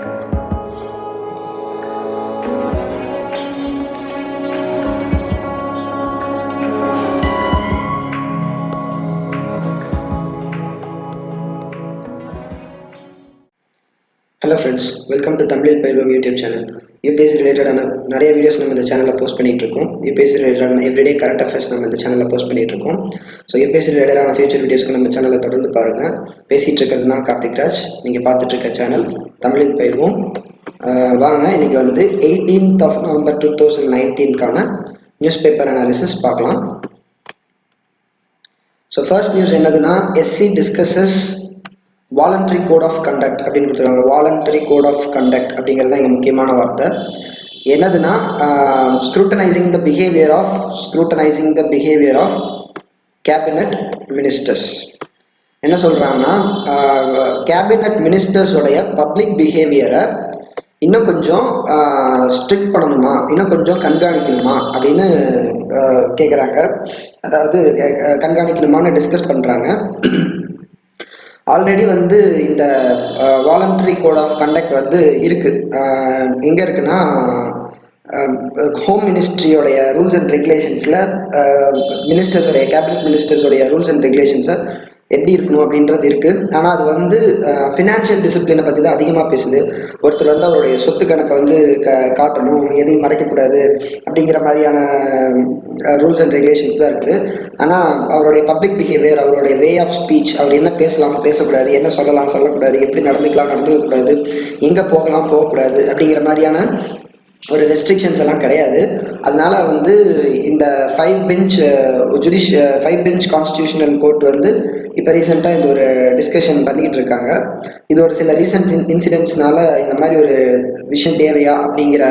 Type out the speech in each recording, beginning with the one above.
Hello friends, welcome to Tamil Paivam YouTube channel. UPSC related நிறைய videos நம்ம இந்த சேனல்ல போஸ்ட் பண்ணிட்டு இருக்கோம். UPSC related everyday current affairs நம்ம இந்த சேனல்ல போஸ்ட் பண்ணிட்டு இருக்கோம். So UPSC related ஃபியூச்சர் வீடியோஸ்க்கு நம்ம சேனலை தொடர்ந்து பாருங்க. பேசிட்டு இருக்கிறது நான் கார்த்திக் ராஜ். நீங்க பார்த்துட்டு இருக்க சேனல் தமிழில் பயில்வோம். வாங்க இன்னைக்கு வந்து 18th of November 2019 கான நியூஸ்பேப்பர் அனாலிசிஸ் பார்க்கலாம். So first நியூஸ் என்னதுன்னா SC discusses voluntary code of conduct அப்படின்னு கொடுத்துருக்காங்க. வாலண்டரி கோட் ஆஃப் கண்டக்ட் அப்படிங்கிறது தான் இங்கே முக்கியமான வார்த்தை. என்னதுன்னா scrutinising the behaviour of cabinet ministers. என்ன சொல்றாங்கன்னா கேபினட் மினிஸ்டர்ஸோடைய பப்ளிக் பிஹேவியரை இன்னும் கொஞ்சம் ஸ்ட்ரிக்ட் பண்ணணுமா, இன்னும் கொஞ்சம் கண்காணிக்கணுமா அப்படின்னு கேட்குறாங்க. அதாவது கண்காணிக்கணுமான்னு டிஸ்கஸ் பண்ணுறாங்க. ஆல்ரெடி வந்து இந்த வாலண்டரி கோட் ஆஃப் கண்டக்ட் வந்து இருக்கு. எங்க இருக்குன்னா ஹோம் மினிஸ்ட்ரியோடைய ரூல்ஸ் அண்ட் ரெகுலேஷன்ஸ்ல மினிஸ்டர்ஸோடைய கேபினட் மினிஸ்டர்ஸோடைய ரூல்ஸ் அண்ட் ரெகுலேஷன்ஸை எப்படி இருக்கணும் அப்படின்றது இருக்கு. ஆனால் அது வந்து ஃபினான்ஷியல் டிசிப்ளினை பற்றி தான் அதிகமாக பேசுது. ஒருத்தர் வந்து அவருடைய சொத்து கணக்கை வந்து காட்டணும், எதையும் மறைக்கக்கூடாது அப்படிங்கிற மாதிரியான ரூல்ஸ் அண்ட் ரெகுலேஷன்ஸ் தான் இருக்குது. ஆனால் அவருடைய பப்ளிக் பிஹேவியர், அவருடைய வே ஆஃப் ஸ்பீச், அவர் என்ன பேசலாம் பேசக்கூடாது, என்ன சொல்லலாம் சொல்லக்கூடாது, எப்படி நடந்துக்கலாம் நடந்துக்கக்கூடாது, எங்கே போகலாம் போகக்கூடாது அப்படிங்கிற மாதிரியான ஒரு ரெஸ்ட்ரிக்ஷன்ஸ் எல்லாம் கிடையாது. அதனால வந்து இந்த 5 பெஞ்ச் கான்ஸ்டியூஷனல் கோர்ட் வந்து இப்போ ரீசெண்டாக இந்த ஒரு டிஸ்கஷன் பண்ணிக்கிட்டு இருக்காங்க. இது ஒரு சில ரீசன்ட் இன்சிடென்ட்ஸ்னால இந்த மாதிரி ஒரு விஷயம் தேவையா அப்படிங்கிற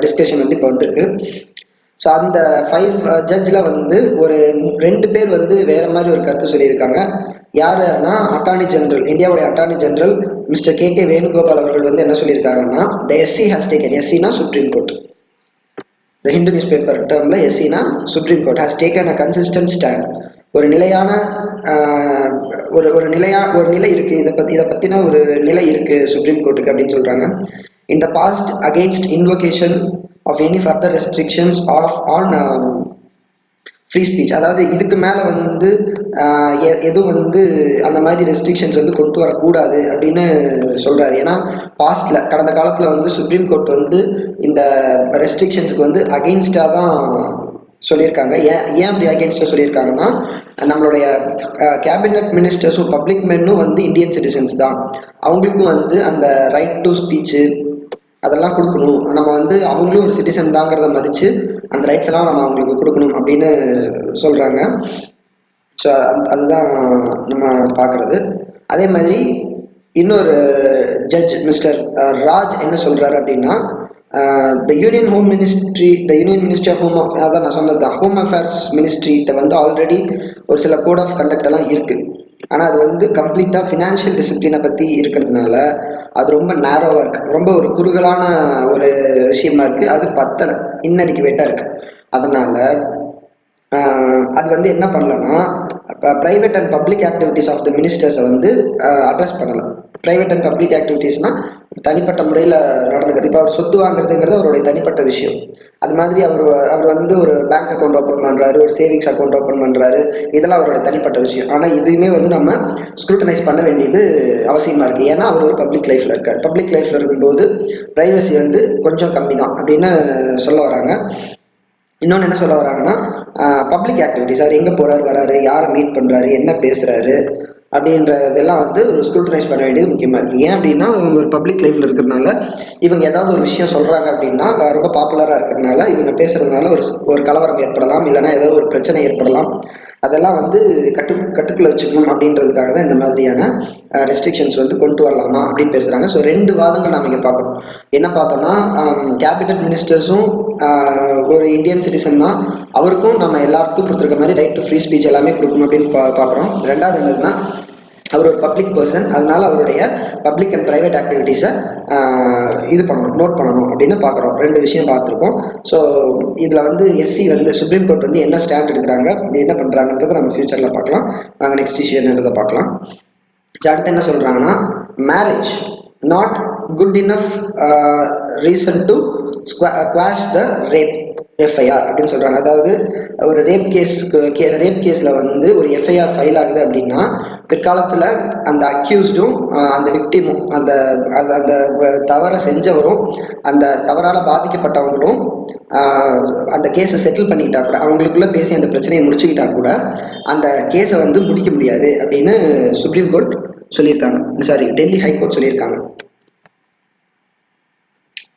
டிஸ்கஷன் வந்து இப்போ வந்திருக்கு. ஸோ அந்த 5 ஜட்ஜில் வந்து ஒரு 2 பேர் வந்து வேற மாதிரி ஒரு கருத்து சொல்லியிருக்காங்க. யாருன்னா அட்டார்னி ஜெனரல், இந்தியாவுடைய attorney general mister K Venugopal அவர்கள் வந்து என்ன சொல்லியிருக்காங்கன்னா, த எஸ்சி ஹாஸ் டேக்கன், எஸ்சினா supreme court, the Hindu news paper டேர்ம்ல எஸ்சினா supreme court, has taken a consistent stand. ஒரு நிலையான ஒரு நிலை இருக்கு, இதை பத்தின ஒரு நிலை இருக்கு சுப்ரீம் கோர்ட்டுக்கு அப்படின்னு சொல்றாங்க. In the past against invocation of any further restrictions on free speech. அதாவது இதுக்கு மேல வந்து எதுவும் வந்து அந்த மாதிரி ரெஸ்ட்ரிக்ஷன்ஸ் வந்து கொண்டு வரக்கூடாது அப்படின்னு சொல்றாரு. ஏன்னா பாஸ்ட்ல கடந்த காலத்துல வந்து சுப்ரீம் கோர்ட் வந்து இந்த ரெஸ்ட்ரிக்ஷன்ஸுக்கு வந்து அகெயின்ஸ்டா தான் சொல்லியிருக்காங்க. ஏன் அப்படி அகெயின்ஸ்டா சொல்லியிருக்காங்கன்னா, நம்மளுடைய கேபினட் மினிஸ்டர்ஸும் பப்ளிக் மென்னும் வந்து இந்தியன் சிட்டிசன்ஸ் தான், அவங்களுக்கும் வந்து அந்த ரைட் டு ஸ்பீச்சு அதெல்லாம் கொடுக்கணும். நம்ம வந்து அவங்களும் ஒரு சிட்டிசன் தாங்கிறத மதிச்சு அந்த ரைட்ஸ் எல்லாம் நம்ம அவங்களுக்கு கொடுக்கணும் அப்படின்னு சொல்றாங்க. ஸோ அதுதான் நம்ம பார்க்கறது. அதே மாதிரி இன்னொரு ஜட்ஜ் மிஸ்டர் ராஜ் என்ன சொல்றாரு அப்படின்னா, the union ministry of home, அதான் நான் சொன்னது தான், ஹோம் அஃபேர்ஸ் மினிஸ்ட்ரிகிட்ட வந்து ஆல்ரெடி ஒரு சில கோட் ஆஃப் கண்டக்ட் எல்லாம் இருக்கு. ஆனால் அது வந்து கம்ப்ளீட்டாக ஃபினான்ஷியல் டிசிப்ளினை பற்றி இருக்கிறதுனால அது ரொம்ப நேரோவாக இருக்குது, ரொம்ப ஒரு குறுகலான ஒரு விஷயமா இருக்குது. அது பத்தலை, இன்னடிக்குவேட்டாக இருக்குது. அதனால் அது வந்து என்ன பண்ணலன்னா, private and public activities of the மினிஸ்டர்ஸை வந்து அட்ரஸ் பண்ணலாம். ப்ரைவேட் அண்ட் பப்ளிக் ஆக்டிவிட்டீஸ்னா தனிப்பட்ட முறையில் நடந்துக்கிறது. இப்போ அவர் சொத்து வாங்குறதுங்கிறது அவருடைய தனிப்பட்ட விஷயம். அது மாதிரி அவர் வந்து ஒரு பேங்க் அக்கௌண்ட் ஓப்பன் பண்ணுறாரு, ஒரு சேவிங்ஸ் அக்கௌண்ட் ஓப்பன் பண்ணுறாரு, இதெல்லாம் அவரோட தனிப்பட்ட விஷயம். ஆனால் இதுவுமே வந்து நம்ம ஸ்க்ரூட்டனைஸ் பண்ண வேண்டியது அவசியமாக இருக்குது. ஏன்னா அவர் ஒரு பப்ளிக் லைஃப்பில் இருக்கார். பப்ளிக் லைஃப்பில் இருக்கும்போது ப்ரைவசி வந்து கொஞ்சம் கம்மி தான் அப்படின்னு சொல்ல வராங்க. இன்னொன்று என்ன சொல்ல வராங்கன்னா, பப்ளிக் ஆக்டிவிட்டிஸ், அவர் எங்கே போகிறாரு வராரு, யாரை மீட் பண்ணுறாரு, என்ன பேசுகிறாரு அப்படின்றதெல்லாம் வந்து ஒரு ஸ்க்ரூட்டனைஸ் பண்ண வேண்டியது முக்கியமாக இருக்குது. ஏன் அப்படின்னா, இவங்க ஒரு பப்ளிக் லைஃப்பில் இருக்கிறதுனால இவங்க ஏதாவது ஒரு விஷயம் சொல்கிறாங்க அப்படின்னா ரொம்ப பாப்புலராக இருக்கிறதுனால இவங்க பேசுறதுனால ஒரு கலவரம் ஏற்படலாம், இல்லைன்னா ஏதோ ஒரு பிரச்சனை ஏற்படலாம். அதெல்லாம் வந்து கட்டுக்குள்ள வச்சுக்கணும் அப்படின்றதுக்காக தான் இந்த மாதிரியான ரெஸ்ட்ரிக்ஷன்ஸ் வந்து கொண்டு வரலாமா அப்படின்னு பேசுகிறாங்க. ஸோ 2 வாதங்கள் நாம் இங்கே பார்க்குறோம். என்ன பார்த்தோம்னா, கேபினட் மினிஸ்டர்ஸும் ஒரு இந்தியன் சிட்டிசன் தான், அவருக்கும் நம்ம எல்லாருக்கும் கொடுத்துருக்க மாதிரி ரைட் டு ஃப்ரீ ஸ்பீச் எல்லாமே கொடுக்கணும் அப்படின்னு பார்க்குறோம். ரெண்டாவது என்னதுன்னா, அவர் ஒரு பப்ளிக் பர்சன், அதனால அவருடைய பப்ளிக் அண்ட் ப்ரைவேட் ஆக்டிவிட்டீஸை நோட் பண்ணணும் அப்படின்னு பார்க்குறோம். 2 விஷயம் பார்த்துருக்கோம். ஸோ இதில் வந்து எஸ்சி வந்து சுப்ரீம் கோர்ட் வந்து என்ன ஸ்டாண்ட் எடுக்கிறாங்க, என்ன பண்ணுறாங்கன்றதை நம்ம ஃபியூச்சரில் பார்க்கலாம். நாங்கள் நெக்ஸ்ட் இஷ்யூ என்னன்றதை பார்க்கலாம். அடுத்து என்ன சொல்கிறாங்கன்னா, not good enough reason to quash the rape FIR அப்படின்னு சொல்றாங்க. அதாவது ஒரு ரேப் கேஸ்ல வந்து ஒரு எஃப்ஐஆர் ஃபைல் ஆகுது அப்படின்னா பிற்காலத்துல அந்த அக்யூஸ்டும் அந்த விக்டிமும் அந்த அந்த தவறை செஞ்சவரும் அந்த தவறால பாதிக்கப்பட்டவங்களும் அந்த கேஸை செட்டில் பண்ணிக்கிட்டா கூட, அவங்களுக்குள்ள பேசி அந்த பிரச்சனையை முடிச்சுக்கிட்டா கூட அந்த கேஸை வந்து முடிக்க முடியாது அப்படின்னு சுப்ரீம் கோர்ட் சொல்லியிருக்காங்க. சாரி, டெல்லி ஹைகோர்ட் சொல்லியிருக்காங்க.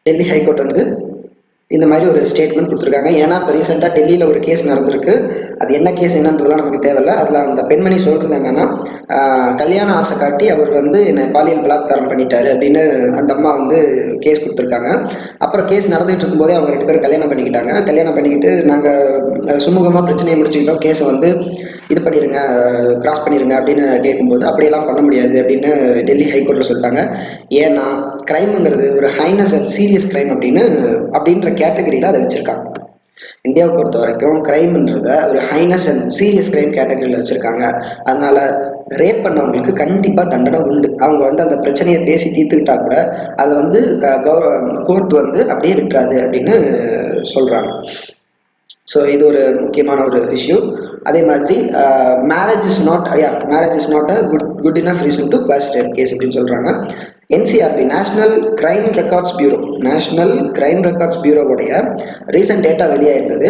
டெல்லி ஹைகோர்ட் வந்து இந்த மாதிரி ஒரு ஸ்டேட்மெண்ட் கொடுத்துருக்காங்க. ஏன்னா இப்போ ரீசெண்டாக டெல்லியில் ஒரு கேஸ் நடந்திருக்கு. அது என்ன கேஸ் என்னன்றதுலாம் நமக்கு தேவையில்ல. அதில் அந்த பெண்மணி சொல்றது என்னன்னா, கல்யாண ஆசை காட்டி அவர் வந்து என்னை பாலியல் பலாத்காரம் பண்ணிட்டாரு அப்படின்னு அந்த அம்மா வந்து கேஸ் கொடுத்துருக்காங்க. அப்புறம் கேஸ் நடந்துகிட்டு இருக்கும்போதே அவங்க 2 பேரும் கல்யாணம் பண்ணிக்கிட்டாங்க. கல்யாணம் பண்ணிக்கிட்டு நாங்கள் சுமூகமாக பிரச்சனையை முடிச்சுக்கிட்டோம், கேஸை வந்து இது பண்ணிடுங்க, கிராஸ் பண்ணிடுங்க அப்படின்னு கேட்கும்போது அப்படியெல்லாம் பண்ண முடியாது அப்படின்னு டெல்லி ஹைகோர்ட்டில் சொல்லிட்டாங்க. ஏன்னா கிரைம்ங்கிறது ஒரு ஹைனஸ் அண்ட் சீரியஸ் கிரைம் அப்படின்ற கேட்டகரியில் அதை வச்சிருக்காங்க. இந்தியாவை பொறுத்த வரைக்கும் கிரைம்ன்றத ஒரு ஹைனஸ் அண்ட் சீரியஸ் கிரைம் கேட்டகரியில் வச்சிருக்காங்க. அதனால ரேப் பண்ணவங்களுக்கு கண்டிப்பா தண்டனை உண்டு. அவங்க வந்து அந்த பிரச்சனையை பேசி தீர்த்துக்கிட்டா கூட அதை வந்து கோர்ட் வந்து அப்படியே விட்டுறாது அப்படின்னு சொல்றாங்க. ஸோ இது ஒரு முக்கியமான ஒரு இஷ்யூ. அதே மாதிரி marriage is not a good enough reason to quash rape case அப்படின்னு சொல்றாங்க. என்சிஆர்பி நேஷனல் கிரைம் ரெக்கார்ட்ஸ் பியூரோவுடைய ரீசன்ட் டேட்டா வெளியாயிருந்தது.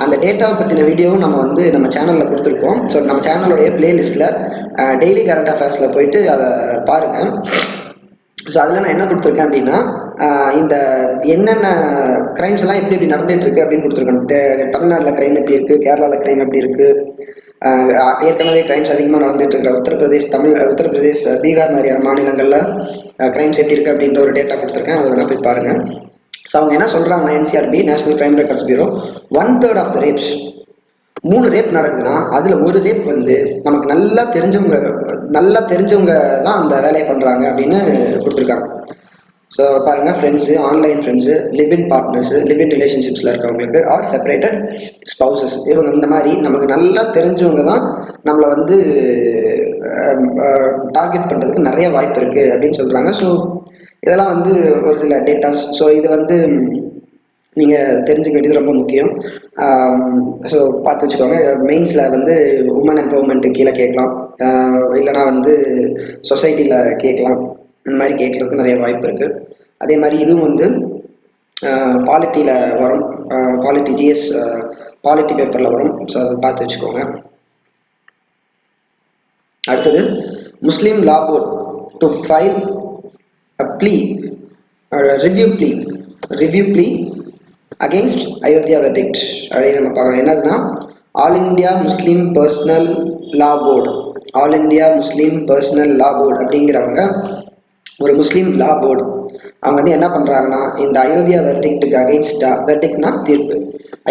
அந்த டேட்டாவை பற்றின வீடியோவும் நம்ம சேனலில் கொடுத்துருக்கோம். ஸோ நம்ம சேனலுடைய பிளேலிஸ்ட்டில் டெய்லி கரண்ட் அஃபேர்ஸில் போயிட்டு அதை பாருங்கள். ஸோ அதில் நான் என்ன கொடுத்துருக்கேன் அப்படின்னா, இந்த என்னென்ன கிரைம்ஸ் எல்லாம் எப்படி நடந்துட்டு இருக்கு அப்படின்னு கொடுத்துருக்கேன். தமிழ்நாட்டில் கிரைம் எப்படி இருக்கு, கேரளாவில் கிரைம் எப்படி இருக்கு, ஏற்கனவே கிரைம்ஸ் அதிகமாக நடந்துட்டு இருக்கிற உத்தரப்பிரதேஷ், பீகார் மாதிரியான மாநிலங்களில் கிரைம்ஸ் எப்படி இருக்கு அப்படின்ற ஒரு டேட்டா கொடுத்துருக்கேன். அதை வேணா போய் பாருங்க. ஸோ அவங்க என்ன சொல்றாங்கன்னா, NCRB national crime records bureau 1/3 of the rapes, 3 rape நடக்குதுன்னா அதுல ஒரு ரேப் வந்து நமக்கு நல்லா தெரிஞ்சவங்க தான் அந்த வேலையை பண்றாங்க அப்படின்னு கொடுத்துருக்காங்க. ஸோ பாருங்க, friends, online friends, live in partners, live in ரிலேஷன்ஷிப்ஸில் இருக்கிறவங்களுக்கு, ஆர் செப்பரேட்டட் ஸ்பவுசஸ், இவங்க இந்த மாதிரி நமக்கு நல்லா தெரிஞ்சவங்க தான் நம்மளை வந்து டார்கெட் பண்ணுறதுக்கு நிறைய வாய்ப்பு இருக்குது அப்படின்னு சொல்கிறாங்க. ஸோ இதெல்லாம் வந்து ஒரு சில டேட்டாஸ். ஸோ இது வந்து நீங்கள் தெரிஞ்சுக்க வேண்டியது ரொம்ப முக்கியம். ஸோ பார்த்து வச்சுக்கோங்க. மெயின்ஸில் வந்து உமன் எம்பவர்மெண்ட்டு கீழே கேட்கலாம், இல்லைனா வந்து சொசைட்டியில் கேட்கலாம். இந்த மாதிரி கேட்கறதுக்கு நிறைய வாய்ப்பு இருக்குது. அதே மாதிரி இதுவும் வந்து பாலிட்டியில் வரும், ஜிஎஸ் பாலிட்டி பேப்பரில் வரும். ஸோ அதை பார்த்து வச்சுக்கோங்க. அடுத்தது, Muslim law board to file review plea against Ayodhya verdict அப்படின்னு நம்ம பார்க்கலாம். என்னதுன்னா, all India Muslim personal law board அப்படிங்கிறவங்க ஒரு முஸ்லீம் லா போர்டு. அவங்க வந்து என்ன பண்றாங்கன்னா, இந்த அயோத்தியா வெர்டிக்டுக்கு அகெயின்ஸ்டா, வெர்டிக்ட்னா தீர்ப்பு,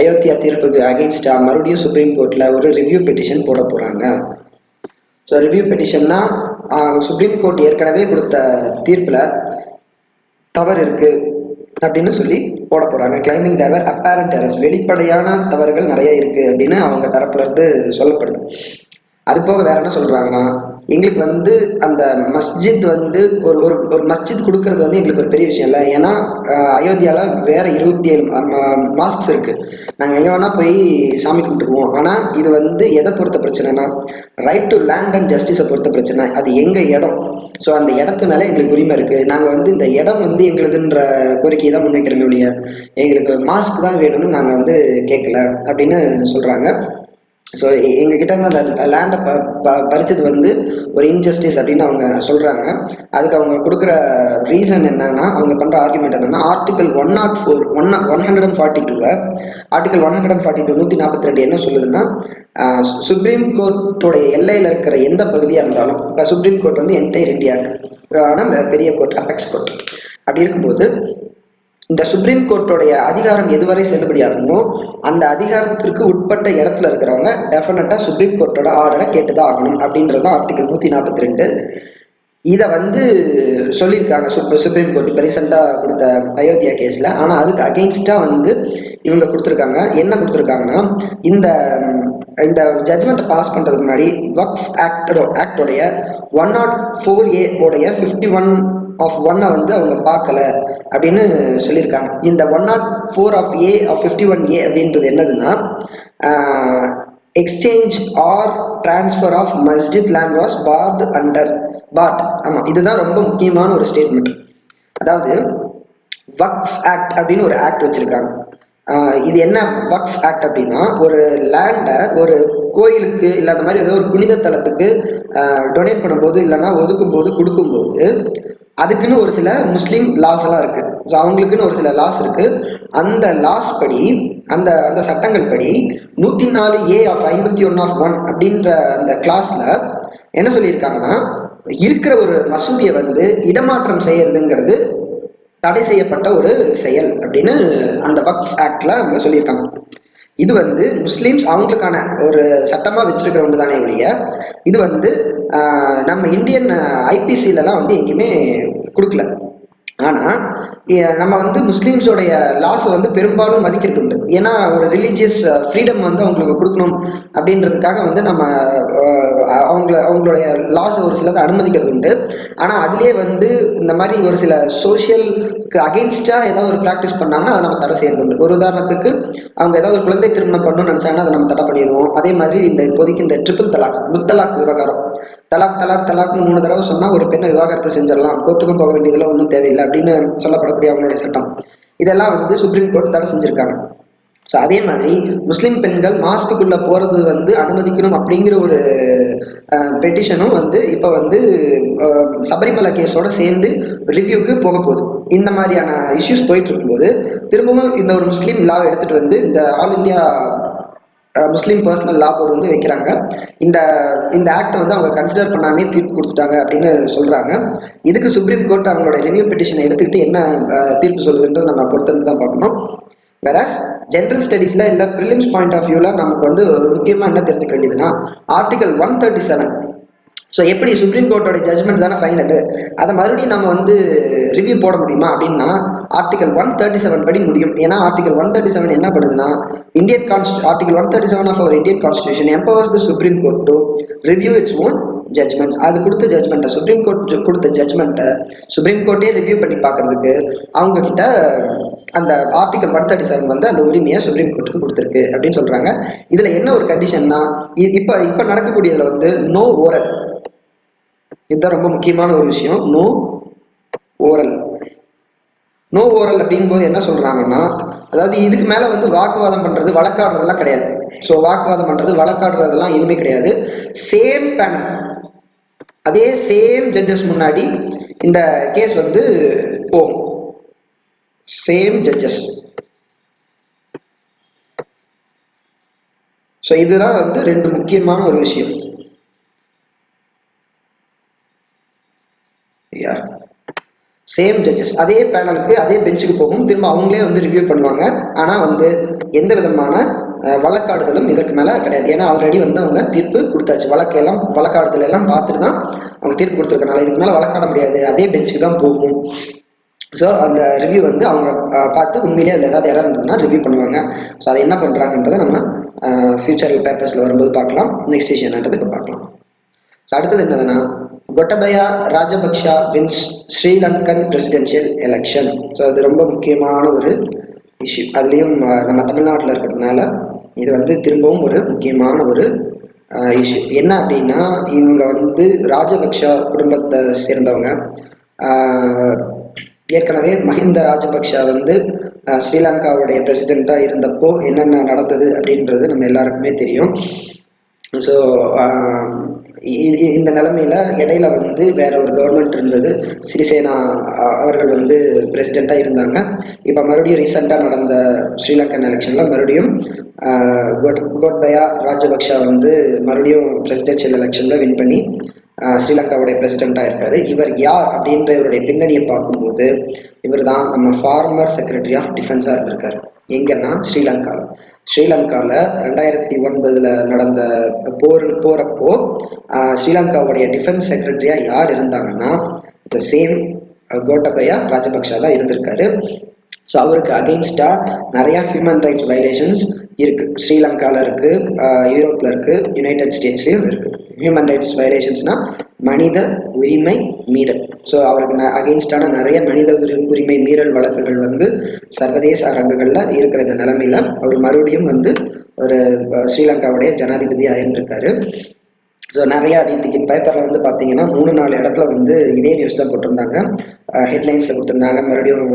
அயோத்தியா தீர்ப்புக்கு அகெயின்ஸ்டா மறுபடியும் சுப்ரீம் கோர்ட்ல ஒரு ரிவ்யூ பெட்டிஷன் போட போறாங்க. ஸோ ரிவ்யூ பெட்டிஷன்னா, சுப்ரீம் கோர்ட் ஏற்கனவே கொடுத்த தீர்ப்புல தவறு இருக்கு அப்படின்னு சொல்லி போட போறாங்க. கிளைமிங் தேர் வர் அப்பேரண்ட் எரர்ஸ், வெளிப்படையான தவறுகள் நிறைய இருக்கு அப்படின்னு அவங்க தரப்புல இருந்து சொல்லப்படுது. அது போக வேற என்ன சொல்றாங்கன்னா, எங்களுக்கு வந்து அந்த மஸ்ஜித் வந்து ஒரு மஸ்ஜித் கொடுக்கறது வந்து எங்களுக்கு ஒரு பெரிய விஷயம் இல்லை. ஏன்னா அயோத்தியால வேற 27 மாஸ்க்ஸ் இருக்கு, நாங்கள் எங்கே வேணா போய் சாமி கும்பிட்டுக்குவோம். ஆனால் இது வந்து எதை பொறுத்த பிரச்சனைனா, ரைட் டு லேண்ட் அண்ட் ஜஸ்டிஸை பொறுத்த பிரச்சனை. அது எங்கள் இடம். ஸோ அந்த இடத்து மேலே எங்களுக்கு உரிமை இருக்கு. நாங்கள் வந்து இந்த இடம் வந்து எங்களுதுன்ற கோரிக்கையை தான் முன்வைக்கிறோம் ஒழிய எங்களுக்கு மாஸ்க் தான் வேணும்னு நாங்கள் வந்து கேட்கல அப்படின்னு சொல்றாங்க. ஸோ எங்ககிட்ட இருந்து அந்த லேண்டை பறிச்சது வந்து ஒரு இன்ஜஸ்டிஸ் அப்படின்னு அவங்க சொல்றாங்க. அதுக்கு அவங்க கொடுக்குற ரீசன் என்னன்னா, அவங்க பண்ற ஆர்குமெண்ட் என்னன்னா, ஆர்டிகல் 142 ஆர்டிகல் 142 142 என்ன சொல்லுதுன்னா, சுப்ரீம் கோர்ட்டோடைய எல்லையில் இருக்கிற எந்த பகுதியாக இருந்தாலும், இப்போ சுப்ரீம் கோர்ட் வந்து என்டையர் இந்தியாவுக்கு பெரிய கோர்ட், அபெக்ஸ் கோர்ட். அப்படி இருக்கும்போது இந்த சுப்ரீம் கோர்ட்டோடைய அதிகாரம் எதுவரை செல்லுபடியாகுமோ அந்த அதிகாரத்திற்கு உட்பட்ட இடத்துல இருக்கிறவங்க டெஃபினட்டா சுப்ரீம் கோர்ட்டோட ஆர்டரை கேட்டுதான் ஆகணும் அப்படின்றது ஆர்டிகல் 142. இதை வந்து சொல்லியிருக்காங்க சுப்ரீம் கோர்ட் இப்போ ரீசெண்டாக கொடுத்த அயோத்தியா கேஸ்ல. ஆனால் அதுக்கு அகெயின்ஸ்டா வந்து இவங்க கொடுத்துருக்காங்க. என்ன கொடுத்துருக்காங்கன்னா, இந்த ஜட்மெண்ட் பாஸ் பண்றதுக்கு முன்னாடி வக்ஃப் ஆக்டோடைய 104A உடைய 51 ஆஃப் ஒன்னை வந்து அவங்க பார்க்கல அப்படின்னு சொல்லியிருக்காங்க. இந்த 104 ஆஃப் ஏ ஆஃப் 51A அப்படின்றது என்னதுன்னா, exchange or transfer of masjid land was part under part. ஆமா, இதுதான் ரொம்ப முக்கியமான ஒரு ஸ்டேட்மெண்ட். அதாவது வக்ஃப் ஆக்ட் அப்படின்னு ஒரு ஆக்ட் வச்சிருக்காங்க. இது என்ன வக்ஃப் ஆக்ட் அப்படின்னா, ஒரு லேண்டை ஒரு கோயிலுக்கு இல்லை அந்த மாதிரி ஏதோ ஒரு புனித தலத்துக்கு டொனேட் பண்ணும்போது இல்லைன்னா ஒதுக்கும் போது கொடுக்கும்போது அதுக்குன்னு ஒரு சில முஸ்லீம் லாஸ் எல்லாம் இருக்கு. ஸோ அவங்களுக்குன்னு ஒரு சில லாஸ் இருக்கு. அந்த லாஸ் படி, அந்த அந்த சட்டங்கள் படி 104A ஆஃப் 51 ஆஃப் 1 அப்படின்ற அந்த கிளாஸ்ல என்ன சொல்லியிருக்காங்கன்னா, இருக்கிற ஒரு மசூதியை வந்து இடமாற்றம் செய்யறதுங்கிறது தடை செய்யப்பட்ட ஒரு செயல் அப்படின்னு அந்த வக்ஃப் ஆக்ட்ல அவங்க சொல்லியிருக்காங்க. இது வந்து முஸ்லிம்ஸ் அவங்களுக்கான ஒரு சட்டமா வச்சிருக்கிற ஒன்று தானே ஒழிய, இது வந்து நம்ம இந்தியன் ஐபிசிலலாம் வந்து எங்கேயுமே கொடுக்கல. ஆனா நம்ம வந்து முஸ்லிம்ஸோடைய லாஸ் வந்து பெரும்பாலும் மதிக்கிறது உண்டு. ஏன்னா ஒரு ரிலீஜியஸ் ஃப்ரீடம் வந்து அவங்களுக்கு கொடுக்கணும் அப்படின்றதுக்காக வந்து நம்ம அவங்களுடைய லாஸ் ஒரு சிலதை அனுமதிக்கிறது உண்டு. ஆனா அதுலயே வந்து இந்த மாதிரி ஒரு சில சோசியலுக்கு அகெயின்ஸ்டா ஏதாவது ஒரு ப்ராக்டிஸ் பண்ணாங்கன்னா அதை நம்ம தடை செய்யறது உண்டு. ஒரு உதாரணத்துக்கு, அவங்க ஏதாவது ஒரு குழந்தை திருமணம் பண்ணணும்னு நினைச்சாங்கன்னா அதை நம்ம தடை பண்ணிடுவோம். அதே மாதிரி இந்த இப்போதைக்கு இந்த ட்ரிபிள் தலாக், முத்தலாக் விவகாரம், தலாக் தலாக் தலாக்னு 3 தடவை சொன்னா ஒரு பெண்ணை விவாகரத்தை செஞ்சிடலாம், கோர்ட்டுக்கும் போக வேண்டியதுல ஒன்றும் தேவையில்லை அப்படின்னு சொல்லப்படக்கூடிய அவங்களுடைய சட்டம், இதெல்லாம் வந்து சுப்ரீம் கோர்ட் தடை செஞ்சிருக்காங்க. ஸோ அதே மாதிரி முஸ்லிம் பெண்கள் மாஸ்க்குள்ள போறது வந்து அனுமதிக்கணும் அப்படிங்கிற ஒரு பெட்டிஷனும் வந்து இப்போ வந்து சபரிமலை கேஸோட சேர்ந்து ரிவ்யூக்கு போக போகுது. இந்த மாதிரியான இஷ்யூஸ் போயிட்டு இருக்கும்போது திரும்பவும் இந்த ஒரு முஸ்லீம் லாவை எடுத்துட்டு வந்து இந்த ஆல் இந்தியா முஸ்லீம் பர்சனல் லா போர்டு வந்து வைக்கிறாங்க. இந்த இந்த ஆக்டை வந்து அவங்க கன்சிடர் பண்ணாமே தீர்ப்பு கொடுத்துட்டாங்க அப்படின்னு சொல்றாங்க. இதுக்கு சுப்ரீம் கோர்ட் அவங்களோட ரிவ்யூ பெட்டிஷனை எடுத்துக்கிட்டு என்ன தீர்ப்பு சொல்லுதுன்றது நம்ம பொறுத்து தான் பார்க்கணும். வேறஸ் ஜென்ரல் ஸ்டடீஸ்ல இல்ல ப்ரிலிம்ஸ் பாயிண்ட் ஆஃப் வியூல நமக்கு வந்து முக்கியமா என்ன தெரிஞ்சுக்க வேண்டியதுன்னா, ஆர்டிகல் 137. ஸோ எப்படி சுப்ரீம் கோர்ட்டோட ஜட்மெண்ட் தானே ஃபைனல், அதை மறுபடியும் நம்ம வந்து ரிவ்யூ போட முடியுமா அப்படின்னா ஆர்டிகல் 137 படி முடியும். ஏன்னா ஆர்டிகல் 137 என்ன பண்ணுதுன்னா, article 137 of our Indian constitution empowers the supreme court to review its own judgments. அது கொடுத்த ஜட்மெண்ட்டை, சுப்ரீம் கோர்ட் கொடுத்த ஜட்மெண்ட்டை சுப்ரீம் கோர்ட்டே ரிவ்யூ பண்ணி பார்க்கறதுக்கு அவங்க கிட்ட அந்த ஆர்டிகல் 137 வந்து அந்த உரிமையை சுப்ரீம் கோர்ட்டுக்கு கொடுத்துருக்கு அப்படின்னு சொல்றாங்க. இதுல என்ன ஒரு கண்டிஷன்னா, இப்ப நடக்கக்கூடியதுல வந்து நோ ஓரல், இதுதான் ரொம்ப முக்கியமான ஒரு விஷயம். No oral. நோ ஓரல் அப்படிங்கும் போது என்ன சொல்றாங்கன்னா, அதாவது இதுக்கு மேல வந்து வாக்குவாதம் பண்றது வழக்காடுறதெல்லாம் கிடையாது. ஸோ வாக்குவாதம் பண்றது வழக்காடுறதெல்லாம் எதுவுமே கிடையாது. சேம் பேனல், அதே சேம் ஜட்ஜஸ் முன்னாடி இந்த கேஸ் வந்து போகும். Same judges. ஸோ இதுதான் வந்து 2 முக்கியமான ஒரு விஷயம். சேம் ஜட்ஜஸ் அதே பேனலுக்கு அதே பெஞ்சுக்கு போகும். திரும்ப அவங்களே வந்து ரிவ்யூ பண்ணுவாங்க. ஆனா வந்து எந்த விதமான வழக்காடுதலும் இதற்கு மேல கிடையாது. ஏன்னா ஆல்ரெடி வந்து அவங்க தீர்ப்பு கொடுத்தாச்சு. வழக்காடுதல் எல்லாம் பார்த்துட்டு தான் அவங்க தீர்ப்பு கொடுத்துருக்கனால இதுக்கு மேல வழக்காட முடியாது, அதே பெஞ்சுக்கு தான் போகும். ஸோ அந்த ரிவ்யூ வந்து அவங்க பார்த்து உண்மையிலேயே அதில் ஏதாவது எரர் இருந்ததுன்னா ரிவ்யூ பண்ணுவாங்க. ஸோ அதை என்ன பண்ணுறாங்கன்றதை நம்ம ஃபியூச்சர் பேப்பர்ஸில் வரும்போது பார்க்கலாம். நெக்ஸ்ட் இஷ்யூ என்னன்றது இப்போ பார்க்கலாம். ஸோ அடுத்தது என்னதுன்னா, Gotabaya Rajapaksa wins Sri Lankan presidential election. So அது ரொம்ப முக்கியமான ஒரு இஷ்யூ. அதுலேயும் நம்ம தமிழ்நாட்டில் இருக்கிறதுனால இது வந்து திரும்பவும் ஒரு முக்கியமான ஒரு இஷ்யூ. என்ன அப்படின்னா, இவங்க வந்து ராஜபக்ஷா குடும்பத்தை சேர்ந்தவங்க. ஏற்கனவே மஹிந்த ராஜபக்ஷா வந்து ஸ்ரீலங்காவுடைய பிரசிடெண்டா இருந்தப்போ என்னென்ன நடந்தது அப்படின்றது நம்ம எல்லாருக்குமே தெரியும். ஸோ இந்த நிலைமையில இடையில வந்து வேற ஒரு கவர்மெண்ட் இருந்தது, சிறிசேனா அவர்கள் வந்து பிரசிடெண்டா இருந்தாங்க. இப்ப மறுபடியும் ரீசெண்டா நடந்த ஸ்ரீலங்கன் எலெக்ஷன்ல மறுபடியும் கோட்டபயா ராஜபக்ஷா வந்து மறுபடியும் பிரசிடென்ஷியல் எலெக்ஷன்ல வின் பண்ணி ஸ்ரீலங்காவுடைய பிரசிடெண்டா இருக்காரு. இவர் யார் அப்படின்ற இவருடைய பின்னணியை பார்க்கும்போது இவர் தான் நம்ம ஃபார்மர் செக்ரட்டரி ஆஃப் டிஃபென்ஸா இருந்திருக்காரு. எங்கன்னா ஸ்ரீலங்காவில். 2009 நடந்த போறப்போ ஸ்ரீலங்காவுடைய டிஃபென்ஸ் செக்ரட்டரியா யார் இருந்தாங்கன்னா த சேம் கோட்டபயா ராஜபக்ஷா தான் இருந்திருக்காரு. ஸோ அவருக்கு அகெயின்ஸ்டா நிறைய ஹியூமன் ரைட்ஸ் வயலேஷன்ஸ் இருக்கு. ஸ்ரீலங்கால இருக்கு, யூரோப்ல இருக்கு, யுனைடெட் ஸ்டேட்ஸ்லயும் இருக்கு. ஹியூமன் ரைட்ஸ் வயலேஷன்ஸ்னா மனித உரிமை மீறல். ஸோ அவருக்கு அகெயின்ஸ்டான நிறைய மனித உரிமை மீறல் வழக்குகள் வந்து சர்வதேச அரங்குகள்ல இருக்கிற இந்த நிலைமையில அவர் மறுபடியும் வந்து ஒரு ஸ்ரீலங்காவுடைய ஜனாதிபதியாக இருந்திருக்காரு. ஸோ நிறையா நேற்றுக்கு பேப்பரில் வந்து பார்த்தீங்கன்னா 3-4 இடத்துல வந்து இதே நியூஸ் தான் போட்டிருந்தாங்க. ஹெட்லைன்ஸில் கொடுத்துருந்தாங்க. மறுபடியும்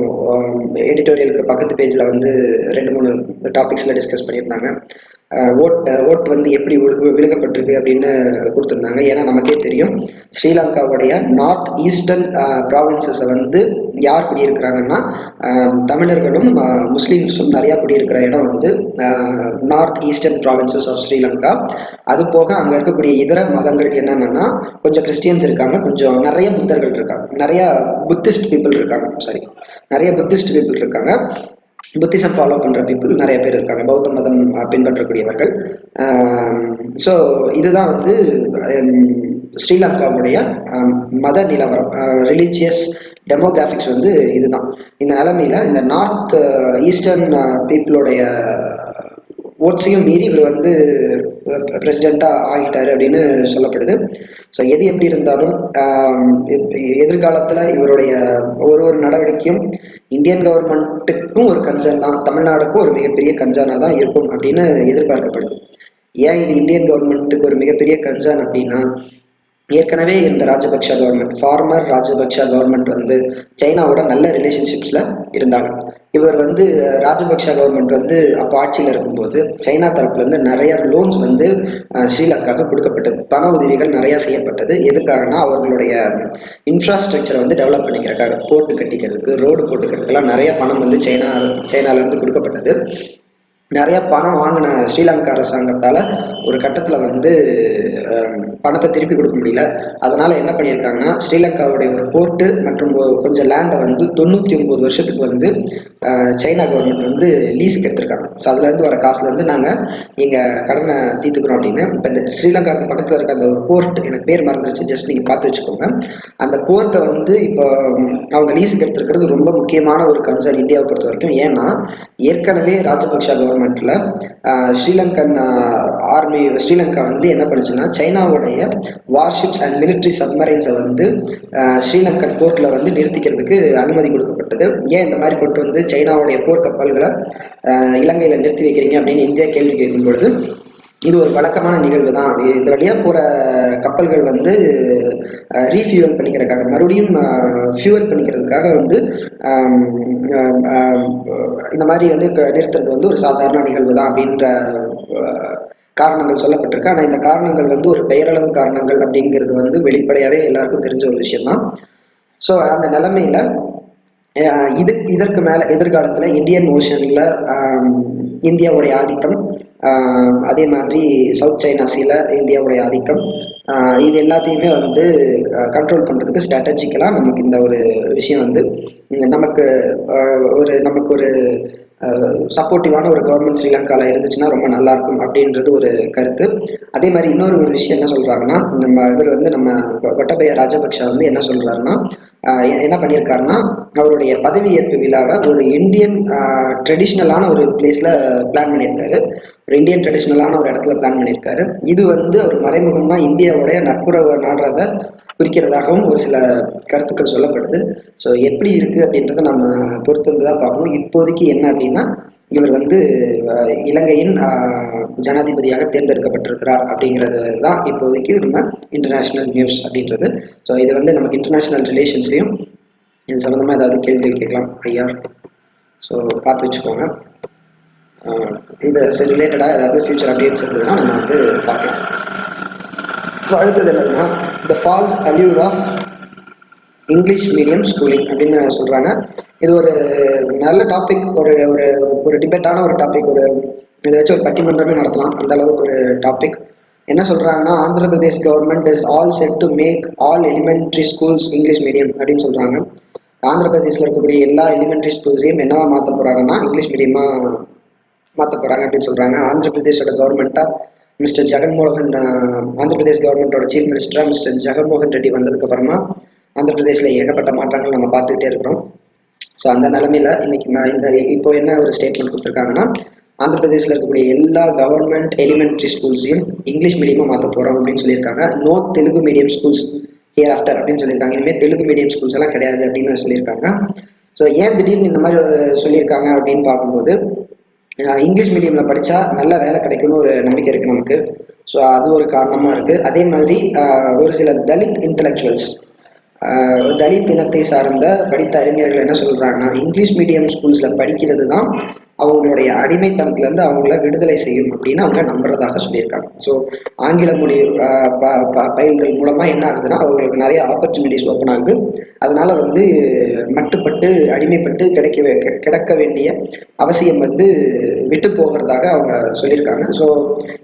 எடிட்டோரியலுக்கு பக்கத்து பேஜில் வந்து 2-3 டாபிக்ஸில் டிஸ்கஸ் பண்ணியிருந்தாங்க. ஓட் வந்து எப்படி விழுகப்பட்டிருக்கு அப்படின்னு கொடுத்துருந்தாங்க. ஏன்னா நமக்கே தெரியும் ஸ்ரீலங்காவுடைய நார்த் ஈஸ்டர்ன் ப்ராவின்சஸை வந்து யார் குடியிருக்கிறாங்கன்னா தமிழர்களும் முஸ்லீம்ஸும் நிறையா குடியிருக்கிற இடம் வந்து north eastern provinces of Sri Lanka. அது போக அங்கே இருக்கக்கூடிய இதர மதங்கள் என்னென்னா கொஞ்சம் கிறிஸ்டியன்ஸ் இருக்காங்க, கொஞ்சம் நிறைய புத்தர்கள் இருக்காங்க, நிறைய புத்திஸ்ட் பீப்புள் இருக்காங்க, நிறைய புத்திஸ்ட் பீப்புள் இருக்காங்க. புத்திசம் ஃபாலோ பண்ணுற பீப்புள் நிறைய பேர் இருக்காங்க, பௌத்த மதம் பின்பற்றக்கூடியவர்கள். ஸோ இதுதான் வந்து ஸ்ரீலங்காவுடைய மத நிலவரம், ரிலீஜியஸ் டெமோகிராஃபிக்ஸ் வந்து இதுதான். இந்த நிலைமையில இந்த நார்த் ஈஸ்டர்ன் பீப்புளுடைய ஓட்ஸையும் மீறி இவர் வந்து பிரசிடெண்ட்டாக ஆகிட்டாரு அப்படின்னு சொல்லப்படுது. ஸோ எது எப்படி இருந்தாலும் எதிர்காலத்தில் இவருடைய ஒரு நடவடிக்கையும் இந்தியன் கவர்மெண்ட்டுக்கும் ஒரு கன்சர்ன் தான், தமிழ்நாடுக்கும் ஒரு மிகப்பெரிய கன்சர்னாக தான் இருக்கும் அப்படின்னு எதிர்பார்க்கப்படுது. ஏன் இது இந்தியன் கவர்மெண்ட்டுக்கு ஒரு மிகப்பெரிய கன்சர்ன் அப்படின்னா, ஏற்கனவே இந்த Rajapaksa government, former Rajapaksa government வந்து சைனாவோட நல்ல ரிலேஷன்ஷிப்ஸில் இருந்தாங்க. இவர் வந்து ராஜபக்ஷ கவர்மெண்ட் வந்து அப்போ ஆட்சியில் இருக்கும்போது சைனா தரப்புலேருந்து நிறைய லோன்ஸ் வந்து ஸ்ரீலங்காவுக்கு கொடுக்கப்பட்டது, பண உதவிகள் நிறையா செய்யப்பட்டது. எதுக்காகனா அவர்களுடைய இன்ஃப்ராஸ்ட்ரக்சரை வந்து டெவலப் பண்ணிக்கிறதுக்காக, போர்ட்டு கட்டிக்கிறதுக்கு, ரோடு போட்டுக்கிறதுக்கெல்லாம் நிறைய பணம் வந்து சைனாலேருந்து கொடுக்கப்பட்டது. நிறைய பணம் வாங்கின ஸ்ரீலங்கா அரசாங்கத்தால் ஒரு கட்டத்தில் வந்து பணத்தை திருப்பி கொடுக்க முடியல. அதனால என்ன பண்ணியிருக்காங்கன்னா, ஸ்ரீலங்காவுடைய ஒரு போர்ட்டு மற்றும் கொஞ்சம் லேண்டை வந்து 99 வருஷத்துக்கு வந்து சைனா கவர்மெண்ட் வந்து லீஸுக்கு எடுத்திருக்காங்க. ஸோ அதுலேருந்து வர காசுலேருந்து நாங்கள் எங்கள் கடனை தீர்த்துக்கிறோம் அப்படின்னு. இப்போ இந்த ஸ்ரீலங்காவுக்கு பக்கத்தில் இருக்க அந்த ஒரு போர்ட், எனக்கு பேர் மறந்துருச்சு, ஜஸ்ட் நீங்கள் பார்த்து வச்சுக்கோங்க. அந்த போர்ட்டை வந்து இப்போ அவங்க லீஸுக்கு எடுத்துருக்கிறது ரொம்ப முக்கியமான ஒரு கன்சர்ன் இந்தியாவை பொறுத்த வரைக்கும். ஏன்னா ஏற்கனவே ராஜபக்ஷ கவர்மெண்ட்ல ஸ்ரீலங்கன் ஆர்மி, ஸ்ரீலங்கா வந்து என்ன பண்ணுச்சுன்னா சைனாவுடைய வார்ஷிப்ஸ் அண்ட் மிலிட்ரி சப்மரைன்ஸை வந்து ஸ்ரீலங்கன் போர்ட்ல வந்து நிறுத்திக்கிறதுக்கு அனுமதி கொடுக்கப்பட்டது. ஏன் இந்த மாதிரி கொண்டு வந்து சைனாவுடைய போர் கப்பல்களை இலங்கையில நிறுத்தி வைக்கிறீங்க அப்படின்னு இந்தியா கேள்வி கேட்கும் பொழுது, இது ஒரு வழக்கமான நிகழ்வு தான், இந்த வழியாக போகிற கப்பல்கள் வந்து ரீஃபியூவல் பண்ணிக்கிறதுக்காக, மறுபடியும் ஃபியூவல் பண்ணிக்கிறதுக்காக வந்து இந்த மாதிரி வந்து நிறுத்துறது வந்து ஒரு சாதாரண நிகழ்வு தான் அப்படின்ற காரணங்கள் சொல்லப்பட்டிருக்கு. ஆனால் இந்த காரணங்கள் வந்து ஒரு பெயரளவு காரணங்கள் அப்படிங்கிறது வந்து வெளிப்படையாகவே எல்லாருக்கும் தெரிஞ்ச ஒரு விஷயம்தான். ஸோ அந்த நிலைமையில இதற்கு மேலே எதிர்காலத்தில் இந்தியன் ஓஷனில் இந்தியாவுடைய ஆதிக்கம், அதே மாதிரி சவுத் சைனா சீல இந்தியாவுடைய ஆதிக்கம், இது எல்லாத்தையுமே வந்து கண்ட்ரோல் பண்ணுறதுக்கு ஸ்ட்ராட்டஜிக்கலாக நமக்கு இந்த ஒரு விஷயம் வந்து நமக்கு ஒரு சப்போர்ட்டிவான ஒரு கவர்மெண்ட் ஸ்ரீலங்காவில் இருந்துச்சுன்னா ரொம்ப நல்லாயிருக்கும் அப்படின்றது ஒரு கருத்து. அதே மாதிரி இன்னொரு ஒரு விஷயம் என்ன சொல்கிறாருன்னா, இவர் வந்து நம்ம கோட்டாபய ராஜபக்ஷ வந்து என்ன சொல்கிறாருன்னா, என்ன பண்ணியிருக்காருன்னா அவருடைய பதவியேற்பு விழாவை ஒரு இந்தியன் ட்ரெடிஷ்னலான ஒரு பிளேஸில் பிளான் பண்ணியிருக்காரு, ஒரு இந்தியன் ட்ரெடிஷ்னலான ஒரு இடத்துல பிளான் பண்ணியிருக்காரு. இது வந்து அவர் மறைமுகமாக இந்தியாவுடைய நட்புறவு நாடுறதை குறிக்கிறதாகவும் ஒரு சில கருத்துக்கள் சொல்லப்படுது. ஸோ எப்படி இருக்குது அப்படின்றத நம்ம பொறுத்து வந்து தான் பார்க்கணும். இப்போதைக்கு என்ன அப்படின்னா, இவர் வந்து இலங்கையின் ஜனாதிபதியாக தேர்ந்தெடுக்கப்பட்டிருக்கிறார் அப்படிங்கிறது தான் இப்போதைக்கு நம்ம இன்டர்நேஷ்னல் நியூஸ் அப்படின்றது. ஸோ இது வந்து நமக்கு இன்டர்நேஷ்னல் ரிலேஷன்ஸ்லையும் இது சம்மந்தமாக ஏதாவது கேள்விகள் கேட்கலாம் ஐயா. ஸோ பார்த்து வச்சுக்கோங்க. இது ரிலேட்டடாக ஏதாவது ஃபியூச்சர் அப்டேட்ஸ் இருந்ததுன்னா நம்ம வந்து பார்க்கலாம். ஸோ அடுத்தது என்னதுன்னா, the false allure of English medium schooling அப்படின்னு சொல்கிறாங்க. இது ஒரு நல்ல டாபிக், ஒரு டிபேட்டான ஒரு டாபிக், இதை வச்சு ஒரு பட்டிமன்றமே நடத்தலாம், அந்த அளவுக்கு ஒரு டாபிக். என்ன சொல்கிறாங்கன்னா, Andhra Pradesh government is all set to make all elementary schools English medium அப்படின்னு சொல்கிறாங்க. ஆந்திர பிரதேசில் இருக்கக்கூடிய எல்லா எலிமெண்ட்ரி ஸ்கூல்ஸையும் என்னவா மாற்ற போகிறாங்கன்னா இங்கிலீஷ் மீடியமாக மாற்ற போகிறாங்க அப்படின்னு சொல்கிறாங்க. ஆந்திர பிரதேஷோட கவர்மெண்ட்டாக மிஸ்டர் ஜெகன்மோகன், ஆந்திர பிரதேஷ் கவர்மெண்ட்டோட சீஃப் மினிஸ்டராக மிஸ்டர் ஜெகன்மோகன் ரெட்டி வந்ததுக்கு அப்புறமா ஆந்திர பிரதேசில் ஏகப்பட்ட மாற்றங்கள் நம்ம பார்த்துக்கிட்டே இருக்கிறோம். ஸோ அந்த நிலைமையில் இன்னைக்கு இப்போ என்ன ஒரு ஸ்டேட்மெண்ட் கொடுத்துருக்காங்கன்னா, ஆந்திர பிரதேசில் இருக்கக்கூடிய எல்லா கவர்மெண்ட் எலிமெண்ட்ரி ஸ்கூல்ஸையும் இங்கிலீஷ் மீடியமாக மாற்ற போகிறோம் அப்படின்னு சொல்லியிருக்காங்க. No Telugu medium schools here after அப்படின்னு சொல்லியிருக்காங்க. இனிமேல் தெலுங்கு மீடியம் ஸ்கூல்ஸ் எல்லாம் கிடையாது அப்படின்னு சொல்லியிருக்காங்க. ஸோ ஏன் திடீர்னு இந்த மாதிரி ஒரு சொல்லியிருக்காங்க அப்படின்னு பார்க்கும்போது, இங்கிலீஷ் மீடியமில் படித்தா நல்ல வேலை கிடைக்கும்னு ஒரு நம்பிக்கை இருக்குது நமக்கு. ஸோ அது ஒரு காரணமாக இருக்குது. அதே மாதிரி ஒரு சில தலித் இன்டலெக்சுவல்ஸ், தலித் இனத்தை சார்ந்த படித்த அறிஞர்கள் என்ன சொல்கிறாங்கன்னா, இங்கிலீஷ் மீடியம் ஸ்கூல்ஸில் படிக்கிறது தான் அவங்களுடைய அடிமைத்தனத்திலேருந்து அவங்கள விடுதலை செய்யும் அப்படின்னு அவங்க நம்புறதாக சொல்லியிருக்காங்க. ஸோ ஆங்கில மொழி பயில்கள் மூலமாக என்ன ஆகுதுன்னா, அவங்களுக்கு நிறைய ஆப்பர்ச்சுனிட்டிஸ் ஓப்பன் ஆகுது. அதனால வந்து மட்டுப்பட்டு அடிமைப்பட்டு கிடக்க வேண்டிய அவசியம் வந்து விட்டு போகிறதாக அவங்க சொல்லியிருக்காங்க. ஸோ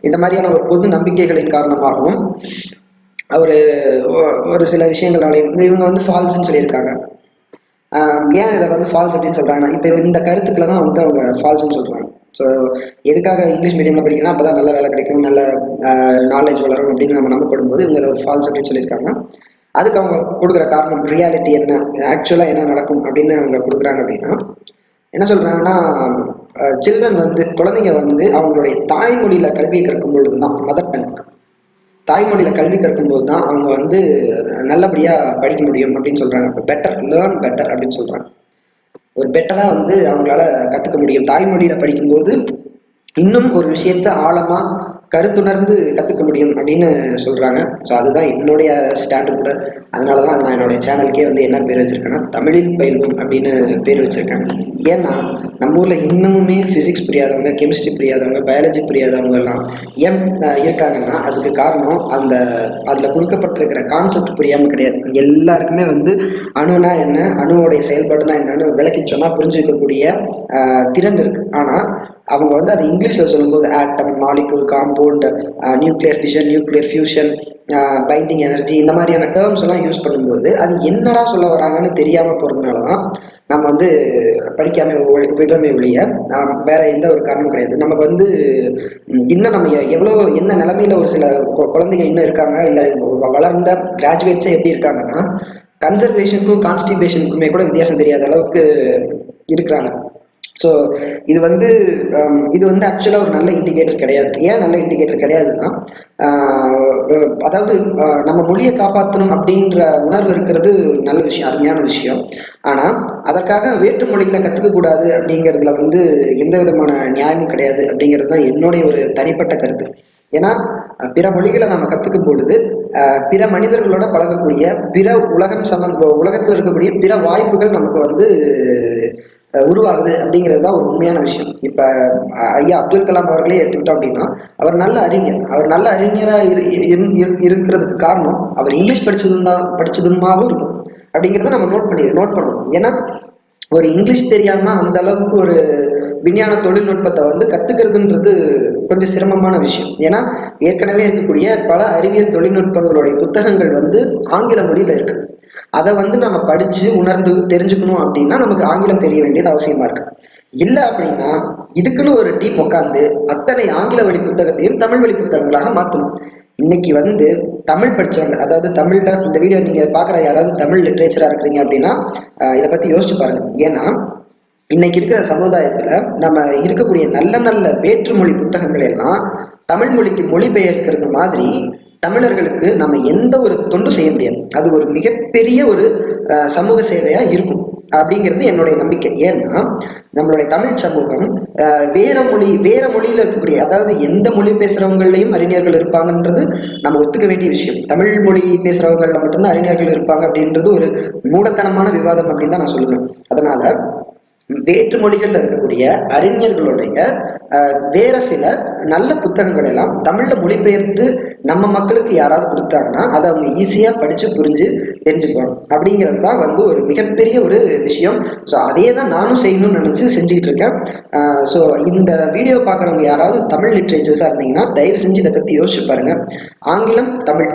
இந்த மாதிரியான ஒரு பொது நம்பிக்கைகளின் காரணமாகவும் ஒரு சில விஷயங்களாலையும் இவங்க வந்து ஃபால்ஸ்ன்னு சொல்லியிருக்காங்க. ஏன் இதை வந்து ஃபால்ஸ் அப்படின்னு சொல்றாங்கன்னா, இப்போ இந்த கருத்துக்களை தான் வந்து அவங்க ஃபால்ஸ்ன்னு சொல்றாங்க. ஸோ எதுக்காக இங்கிலீஷ் மீடியம்ல படிக்கணும், அப்பதான் நல்ல வேலை கிடைக்கும், நல்ல நாலேஜ் வளரும் அப்படின்னு நம்ம நம்பப்படும் போது இவங்க அதை ஒரு ஃபால்ஸ் அப்படின்னு சொல்லியிருக்காங்க. அதுக்கு அவங்க கொடுக்குற காரணம், ரியாலிட்டி என்ன, ஆக்சுவலா என்ன நடக்கும் அப்படின்னு அவங்க கொடுக்குறாங்க. அப்படின்னா என்ன சொல்றாங்கன்னா, சில்ட்ரன் வந்து குழந்தைங்க வந்து அவங்களுடைய தாய்மொழியில கல்வியை கற்கும் பொழுது தான், மதர் டங் தாய்மொழியில கல்வி கற்கும்போது தான் அவங்க வந்து நல்லபடியா படிக்க முடியும் அப்படின்னு சொல்றாங்க. பெட்டர் லேர்ன் பெட்டர் அப்படின்னு சொல்றாங்க. ஒரு பெட்டரா வந்து அவங்களால கத்துக்க முடியும் தாய்மொழியில படிக்கும்போது. இன்னும் ஒரு விஷயத்த ஆழமா கருத்துணர்ந்து கத்துக்க முடியும் அப்படின்னு சொல்றாங்க. ஸோ அதுதான் என்னுடைய ஸ்டாண்டு கூட. அதனாலதான் நான் என்னுடைய சேனலுக்கே வந்து என்ன பேர் வச்சிருக்கேன்னா, தமிழில் பயில்வோம் அப்படின்னு பேர் வச்சிருக்கேன். ஏன்னா நம்ம ஊர்ல இன்னமுமே பிசிக்ஸ் புரியாதவங்க, கெமிஸ்ட்ரி புரியாதவங்க, பயாலஜி புரியாதவங்க எல்லாம் ஏன் இருக்காங்கன்னா, அதுக்கு காரணம் அதுல கொடுக்கப்பட்டிருக்கிற கான்செப்ட் புரியாம கிடையாது. எல்லாருக்குமே வந்து அணுனா என்ன, அணுவோடைய செயல்பாடுனா என்னன்னு விளக்கி சொன்னா புரிஞ்சுக்கக்கூடிய திறன் இருக்கு. ஆனா அவங்க வந்து அதை இங்கிலீஷ்ல சொல்லும்போது atom, molecule, compound, nuclear fission, nuclear fusion, binding energy, இந்த மாதிரியான டேர்ம்ஸ் எல்லாம் யூஸ் பண்ணும்போது அது என்னடா சொல்ல வராங்கன்னு தெரியாம போறதுனாலதான் நம்ம வந்து படிக்காம விடுறமே ஒழிய வேற எந்த ஒரு காரணமும் கிடையாது. நமக்கு வந்து இன்னும் நம்ம எவ்வளவு என்ன நிலைமையில ஒரு சில குழந்தைங்க இன்னும் இருக்காங்க, இல்ல வளர்ந்த கிராஜுவேட்ஸே எப்படி இருக்காங்கன்னா, கன்சர்வேஷனுக்கும் கான்ஸ்டிபேஷனுக்குமே கூட வித்தியாசம் தெரியாத அளவுக்கு இருக்கிறாங்க. ஸோ இது வந்து ஆக்சுவலாக ஒரு நல்ல இண்டிகேட்டர் கிடையாது. ஏன் நல்ல இண்டிகேட்டர் கிடையாதுன்னா, அதாவது நம்ம மொழியை காப்பாற்றணும் அப்படின்ற உணர்வு இருக்கிறது நல்ல விஷயம், அருமையான விஷயம். ஆனால் அதற்காக வேற்று மொழிகளை கற்றுக்க கூடாது அப்படிங்கிறதுல வந்து எந்த விதமான நியாயமும் கிடையாது அப்படிங்கிறது தான் என்னுடைய ஒரு தனிப்பட்ட கருத்து. ஏன்னா பிற மொழிகளை நம்ம கற்றுக்கும் பொழுது பிற மனிதர்களோட பழகக்கூடிய பிற உலகத்தில் இருக்கக்கூடிய பிற வாய்ப்புகள் நமக்கு வந்து உருவாகுது அப்படிங்கிறது தான் ஒரு உண்மையான விஷயம். இப்ப ஐயா அப்துல் கலாம் அவர்களே எடுத்துக்கிட்டோம் அப்படின்னா, அவர் நல்ல அறிஞர். அவர் நல்ல அறிஞரா இருக்கிறதுக்கு காரணம் அவர் இங்கிலீஷ் படிச்சதுமாகவும் இருக்கும் அப்படிங்கிறத நம்ம நோட் பண்ணணும். ஏன்னா ஒரு இங்கிலீஷ் தெரியாம அந்த அளவுக்கு ஒரு விஞ்ஞான தொழில்நுட்பத்தை வந்து கத்துக்கிறதுன்றது கொஞ்சம் சிரமமான விஷயம். ஏன்னா ஏற்கனவே இருக்கக்கூடிய பல அறிவியல் தொழில்நுட்பங்களுடைய புத்தகங்கள் வந்து ஆங்கில மொழியில இருக்கு. அதை வந்து நம்ம படிச்சு உணர்ந்து தெரிஞ்சுக்கணும் அப்படின்னா நமக்கு ஆங்கிலம் தெரிய வேண்டியது அவசியமா இருக்கு. இல்ல அப்படின்னா இதுக்குன்னு ஒரு டீம் உட்காந்து அத்தனை ஆங்கில வழி புத்தகத்தையும் தமிழ் வழி புத்தகங்களாக மாற்றணும். இன்னைக்கு வந்து தமிழ் படிச்சவங்க, அதாவது தமிழ்ல இந்த வீடியோ நீங்க பாக்குற யாராவது தமிழ் லிட்ரேச்சரா இருக்கிறீங்க அப்படின்னா இதை பத்தி யோசிச்சு பாருங்க. ஏன்னா இன்னைக்கு இருக்கிற சமுதாயத்துல நம்ம இருக்கக்கூடிய நல்ல நல்ல வேற்றுமொழி புத்தகங்கள் எல்லாம் தமிழ் மொழிக்கு மொழிபெயர்க்கிறது மாதிரி தமிழர்களுக்கு நம்ம எந்த ஒரு தொண்டு செய்ய முடியாது. அது ஒரு மிகப்பெரிய ஒரு சமூக சேவையா இருக்கும் அப்படிங்கிறது என்னுடைய நம்பிக்கை. ஏன்னா நம்மளுடைய தமிழ் சமூகம் வேற மொழியில இருக்கக்கூடிய, அதாவது எந்த மொழி பேசுறவங்களையும் அறிஞர்கள் இருப்பாங்கன்றது நம்ம ஒத்துக்க வேண்டிய விஷயம். தமிழ் மொழி பேசுறவங்கள்ல மட்டும்தான் அறிஞர்கள் இருப்பாங்க அப்படின்றது ஒரு மூடத்தனமான விவாதம் அப்படின்னு தான் நான் சொல்லுவேன். அதனால வேற்று மொழிகள்ல இருக்கக்கூடிய அறிஞர்களுடைய வேற சில நல்ல புத்தகங்கள் எல்லாம் தமிழ்ல மொழிபெயர்த்து நம்ம மக்களுக்கு யாராவது கொடுத்தாங்கன்னா அதை அவங்க ஈஸியா படிச்சு புரிஞ்சு தெரிஞ்சுக்குவாங்க. அப்படிங்கிறது தான் வந்து ஒரு மிகப்பெரிய ஒரு விஷயம். ஸோ அதே தான் நானும் செய்யணும்னு நினைச்சு செஞ்சுக்கிட்டு இருக்கேன். ஸோ இந்த வீடியோ பார்க்குறவங்க யாராவது தமிழ் லிட்ரேச்சர்ஸா இருந்தீங்கன்னா தயவு செஞ்சு இதை பத்தி யோசிச்சு பாருங்க. ஆங்கிலம், தமிழ்,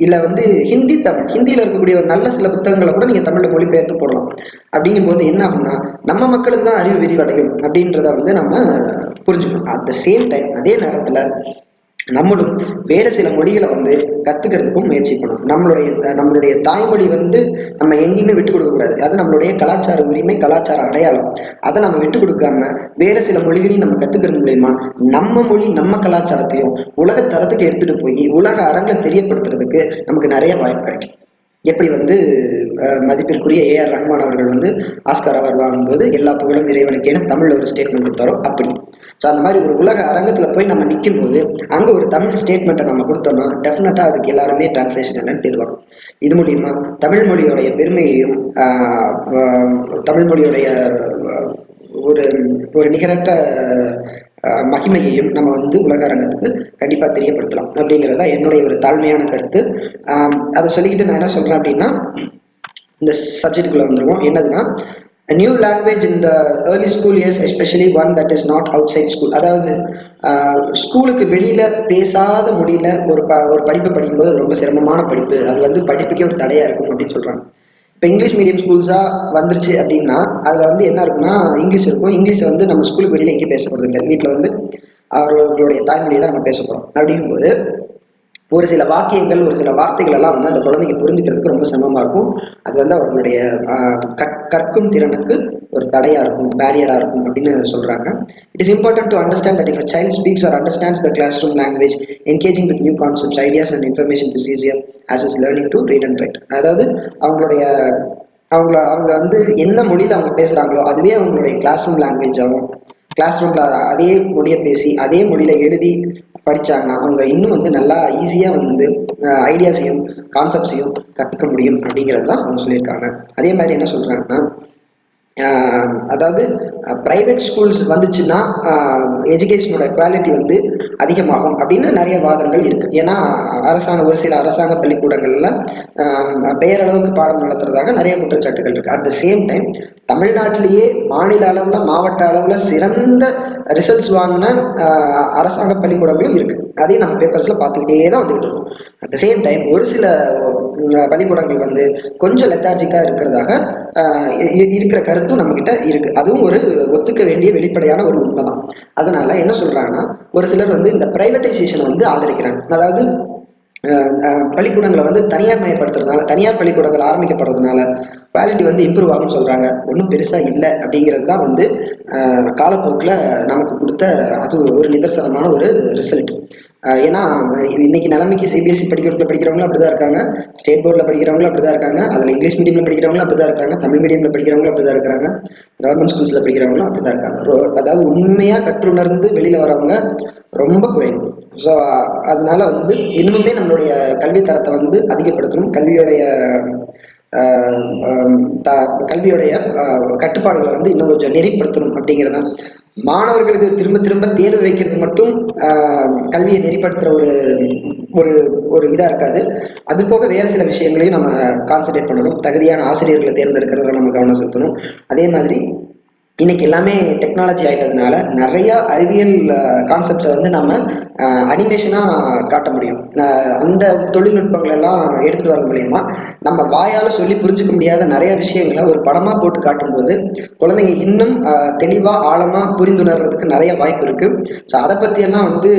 இல்ல வந்து ஹிந்தி, தமிழ், ஹிந்தியில இருக்கக்கூடிய ஒரு நல்ல சில புத்தகங்களை கூட நீங்க தமிழ்ல மொழிபெயர்த்து போடலாம். அப்படிங்கும் போது என்ன ஆகும்னா நம்ம மக்களுக்கு தான் அறிவு விரிவடையும் அப்படின்றத வந்து நம்ம புரிஞ்சுக்கணும். அட் த சேம் டைம் அதே நேரத்துல நம்மளும் வேறு சில மொழிகளை வந்து கத்துக்கிறதுக்கும் முயற்சி பண்ணணும். நம்மளுடைய தாய்மொழி வந்து நம்ம எங்கேயுமே விட்டு கொடுக்க கூடாது. அது நம்மளுடைய கலாச்சார உரிமை, கலாச்சார அடையாளம். அதை நம்ம விட்டு கொடுக்காம வேற சில மொழிகளையும் நம்ம கத்துக்கிறது மூலயமா நம்ம மொழி, நம்ம கலாச்சாரத்தையும் உலக தரத்துக்கு எடுத்துட்டு போய் உலக அரங்கில் தெரியப்படுத்துறதுக்கு நமக்கு நிறைய வாய்ப்பு கிடைக்கும். எப்படி வந்து மதிப்பிற்குரிய ஏஆர் ரஹ்மான் அவர்கள் வந்து ஆஸ்கார் அவார்டு வாங்கும்போது எல்லா புகழும் இறைவனுக்கேன்னு தமிழ்ல ஒரு ஸ்டேட்மெண்ட் கொடுத்தாரோ அப்படி. ஸோ அந்த மாதிரி ஒரு உலக அரங்கத்துல போய் நம்ம நிற்கும் போது அங்க ஒரு தமிழ் ஸ்டேட்மெண்ட்டை நம்ம கொடுத்தோம்னா டெஃபினட்டா அதுக்கு எல்லாருமே டிரான்ஸ்லேஷன் என்னன்னு தேடுவாங்க. இது மூலியமா தமிழ் மொழியோடைய பெருமையையும் தமிழ் மொழியோடைய ஒரு ஒரு நிகரற்ற மகிமையையும் நம்ம வந்து உலக அரங்கத்துக்கு கண்டிப்பா தெரியப்படுத்தலாம் அப்படிங்கிறதா என்னுடைய ஒரு தாழ்மையான கருத்து. அதை சொல்லிக்கிட்டு நான் என்ன சொல்றேன் அப்படின்னா, இந்த சப்ஜெக்டுக்குள்ள வந்துருவோம். என்னதுன்னா, a new language in the early school years, especially one that is not outside school. அதாவது ஸ்கூலுக்கு வெளியில பேசாத மொழியில ஒரு படிப்பு படிக்கும்போது அது ரொம்ப சிரமமான படிப்பு, அது வந்து படிப்புக்கே ஒரு தடையா இருக்கும் அப்படின்னு சொல்றாங்க. இப்போ இங்கிலீஷ் மீடியம் ஸ்கூல்ஸா வந்துருச்சு அப்படின்னா அதுல வந்து என்ன இருக்குன்னா, இங்கிலீஷ் இருக்கும். இங்கிலீஷை வந்து நம்ம ஸ்கூலுக்கு வெளியில எங்கேயும் பேச போறது இல்லை, வீட்டில் வந்து அவர்களுடைய தாய்மொழியை தான் நம்ம பேச போறோம். அப்படிங்கும்போது ஒரு சில வாக்கியங்கள், ஒரு சில வார்த்தைகள் எல்லாம் வந்து அந்த குழந்தைங்க புரிஞ்சுக்கிறதுக்கு ரொம்ப சிரமமா இருக்கும். அது வந்து அவர்களுடைய கற்கும் திறனுக்கு ஒரு தடையா இருக்கும், பேரியரா இருக்கும் அப்படின்னு சொல்றாங்க. It is important to understand that if a child speaks or understands the classroom language, engaging with new concepts, ideas and information is easier as is learning to read and write. அதாவது அவங்க வந்து எந்த மொழியில அவங்க பேசுறாங்களோ அதுவே அவங்களுடைய class room language ஆகும். Class ரூம்ல அதே மொழியை பேசி அதே மொழியில எழுதி படிச்சாங்கன்னா அவங்க இன்னும் வந்து நல்லா ஈஸியா வந்து ஐடியாஸையும் கான்செப்ட்ஸையும் கத்துக்க முடியும் அப்படிங்கிறது தான் அவங்க சொல்லியிருக்காங்க. அதே மாதிரி என்ன சொல்றாங்கன்னா, அதாவது பிரைவேட் ஸ்கூல்ஸ் வந்துச்சுன்னா எஜுகேஷனோட குவாலிட்டி வந்து அதிகமாகும் அப்படின்னு நிறைய வாதங்கள் இருக்கு. ஏன்னா ஒரு சில அரசாங்க பள்ளிக்கூடங்கள்ல பெயரளவுக்கு பாடம் நடத்துறதாக நிறைய குற்றச்சாட்டுகள் இருக்கு. அட் த சேம் டைம் தமிழ்நாட்டிலேயே மாநில அளவுல, மாவட்ட அளவுல சிறந்த ரிசல்ட்ஸ் வாங்கின அரசாங்க பள்ளிக்கூடங்களும் இருக்கு. அதையும் நம்ம பேப்பர்ஸ்ல பார்த்துக்கிட்டே தான் வந்துகிட்டு இருக்கோம். அட் த சேம் டைம் ஒரு சில பள்ளிக்கூடங்கள் வந்து கொஞ்சம் லெத்தார்ஜிக்கா இருக்கிறதாக இருக்கிற கருத்தும் நம்ம கிட்ட இருக்கு. அதுவும் ஒரு ஒத்துக்க வேண்டிய வெளிப்படையான ஒரு உண்மைதான். அதனால என்ன சொல்றாங்கன்னா, ஒரு சிலர் வந்து இந்த பிரைவேட்டைசேஷனை வந்து ஆதரிக்கிறாங்க. அதாவது பள்ளிக்கூடங்களை வந்து தனியார் மயப்படுத்துறதுனால, தனியார் பள்ளிக்கூடங்கள் ஆரம்பிக்கப்படுறதுனால குவாலிட்டி வந்து இம்ப்ரூவ் ஆகும்னு சொல்றாங்க. ஒன்றும் பெருசா இல்லை அப்படிங்கிறது தான் வந்து காலப்போக்கில் நமக்கு கொடுத்த அது ஒரு நிதர்சனமான ஒரு ரிசல்ட். ஏன்னா இன்னைக்கு நிலைமைக்கு சிபிஎஸ்சி படிக்கிறவங்களும் அப்படிதான் இருக்காங்க, ஸ்டேட் போர்டில் படிக்கிறவங்களும் அப்படிதான் இருக்காங்க, அதில் இங்கிலீஷ் மீடியம்ல படிக்கிறவங்களும் அப்படிதான் இருக்காங்க, தமிழ் மீடியம்ல படிக்கிறவங்களும் அப்படிதான் இருக்கிறாங்க, கவர்மெண்ட் ஸ்கூல்ஸ்ல படிக்கிறவங்களும் அப்படிதான் இருக்காங்க. அதாவது உண்மையா கற்றுணர்ந்து வெளியில வரவங்க ரொம்ப குறைவு. ஸோ அதனால வந்து இன்னுமே நம்மளுடைய கல்வி தரத்தை வந்து அதிகப்படுத்தணும். கல்வியுடைய கட்டுப்பாடுகளை வந்து இன்னும் கொஞ்சம் நெறிப்படுத்தணும் அப்படிங்கிறதான். மாணவர்களுக்கு திரும்ப திரும்ப தேர்வு வைக்கிறது மட்டும் கல்வியை நெறிப்படுத்துற ஒரு ஒரு ஒரு இதா இருக்காது. அது போக வேறு சில விஷயங்களையும் நம்ம கான்சென்ட்ரேட் பண்ணணும். தகுதியான ஆசிரியர்களை தேர்ந்தெடுக்கிறதுல நம்ம கவனம் செலுத்தணும். அதே மாதிரி இன்னைக்கு எல்லாமே டெக்னாலஜி ஆயிட்டதுனால நிறைய அறிவியல் கான்செப்ட்ஸை வந்து நம்ம அனிமேஷனா காட்ட முடியும். அந்த தொழில்நுட்பங்கள் எல்லாம் எடுத்துட்டு வரது மூலியமா நம்ம வாயால சொல்லி புரிஞ்சுக்க முடியாத நிறைய விஷயங்களை ஒரு படமா போட்டு காட்டும்போது குழந்தைங்க இன்னும் தெளிவா ஆழமா புரிந்துணர்றதுக்கு நிறைய வாய்ப்பு இருக்கு. ஸோ அதை பத்தி எல்லாம் வந்து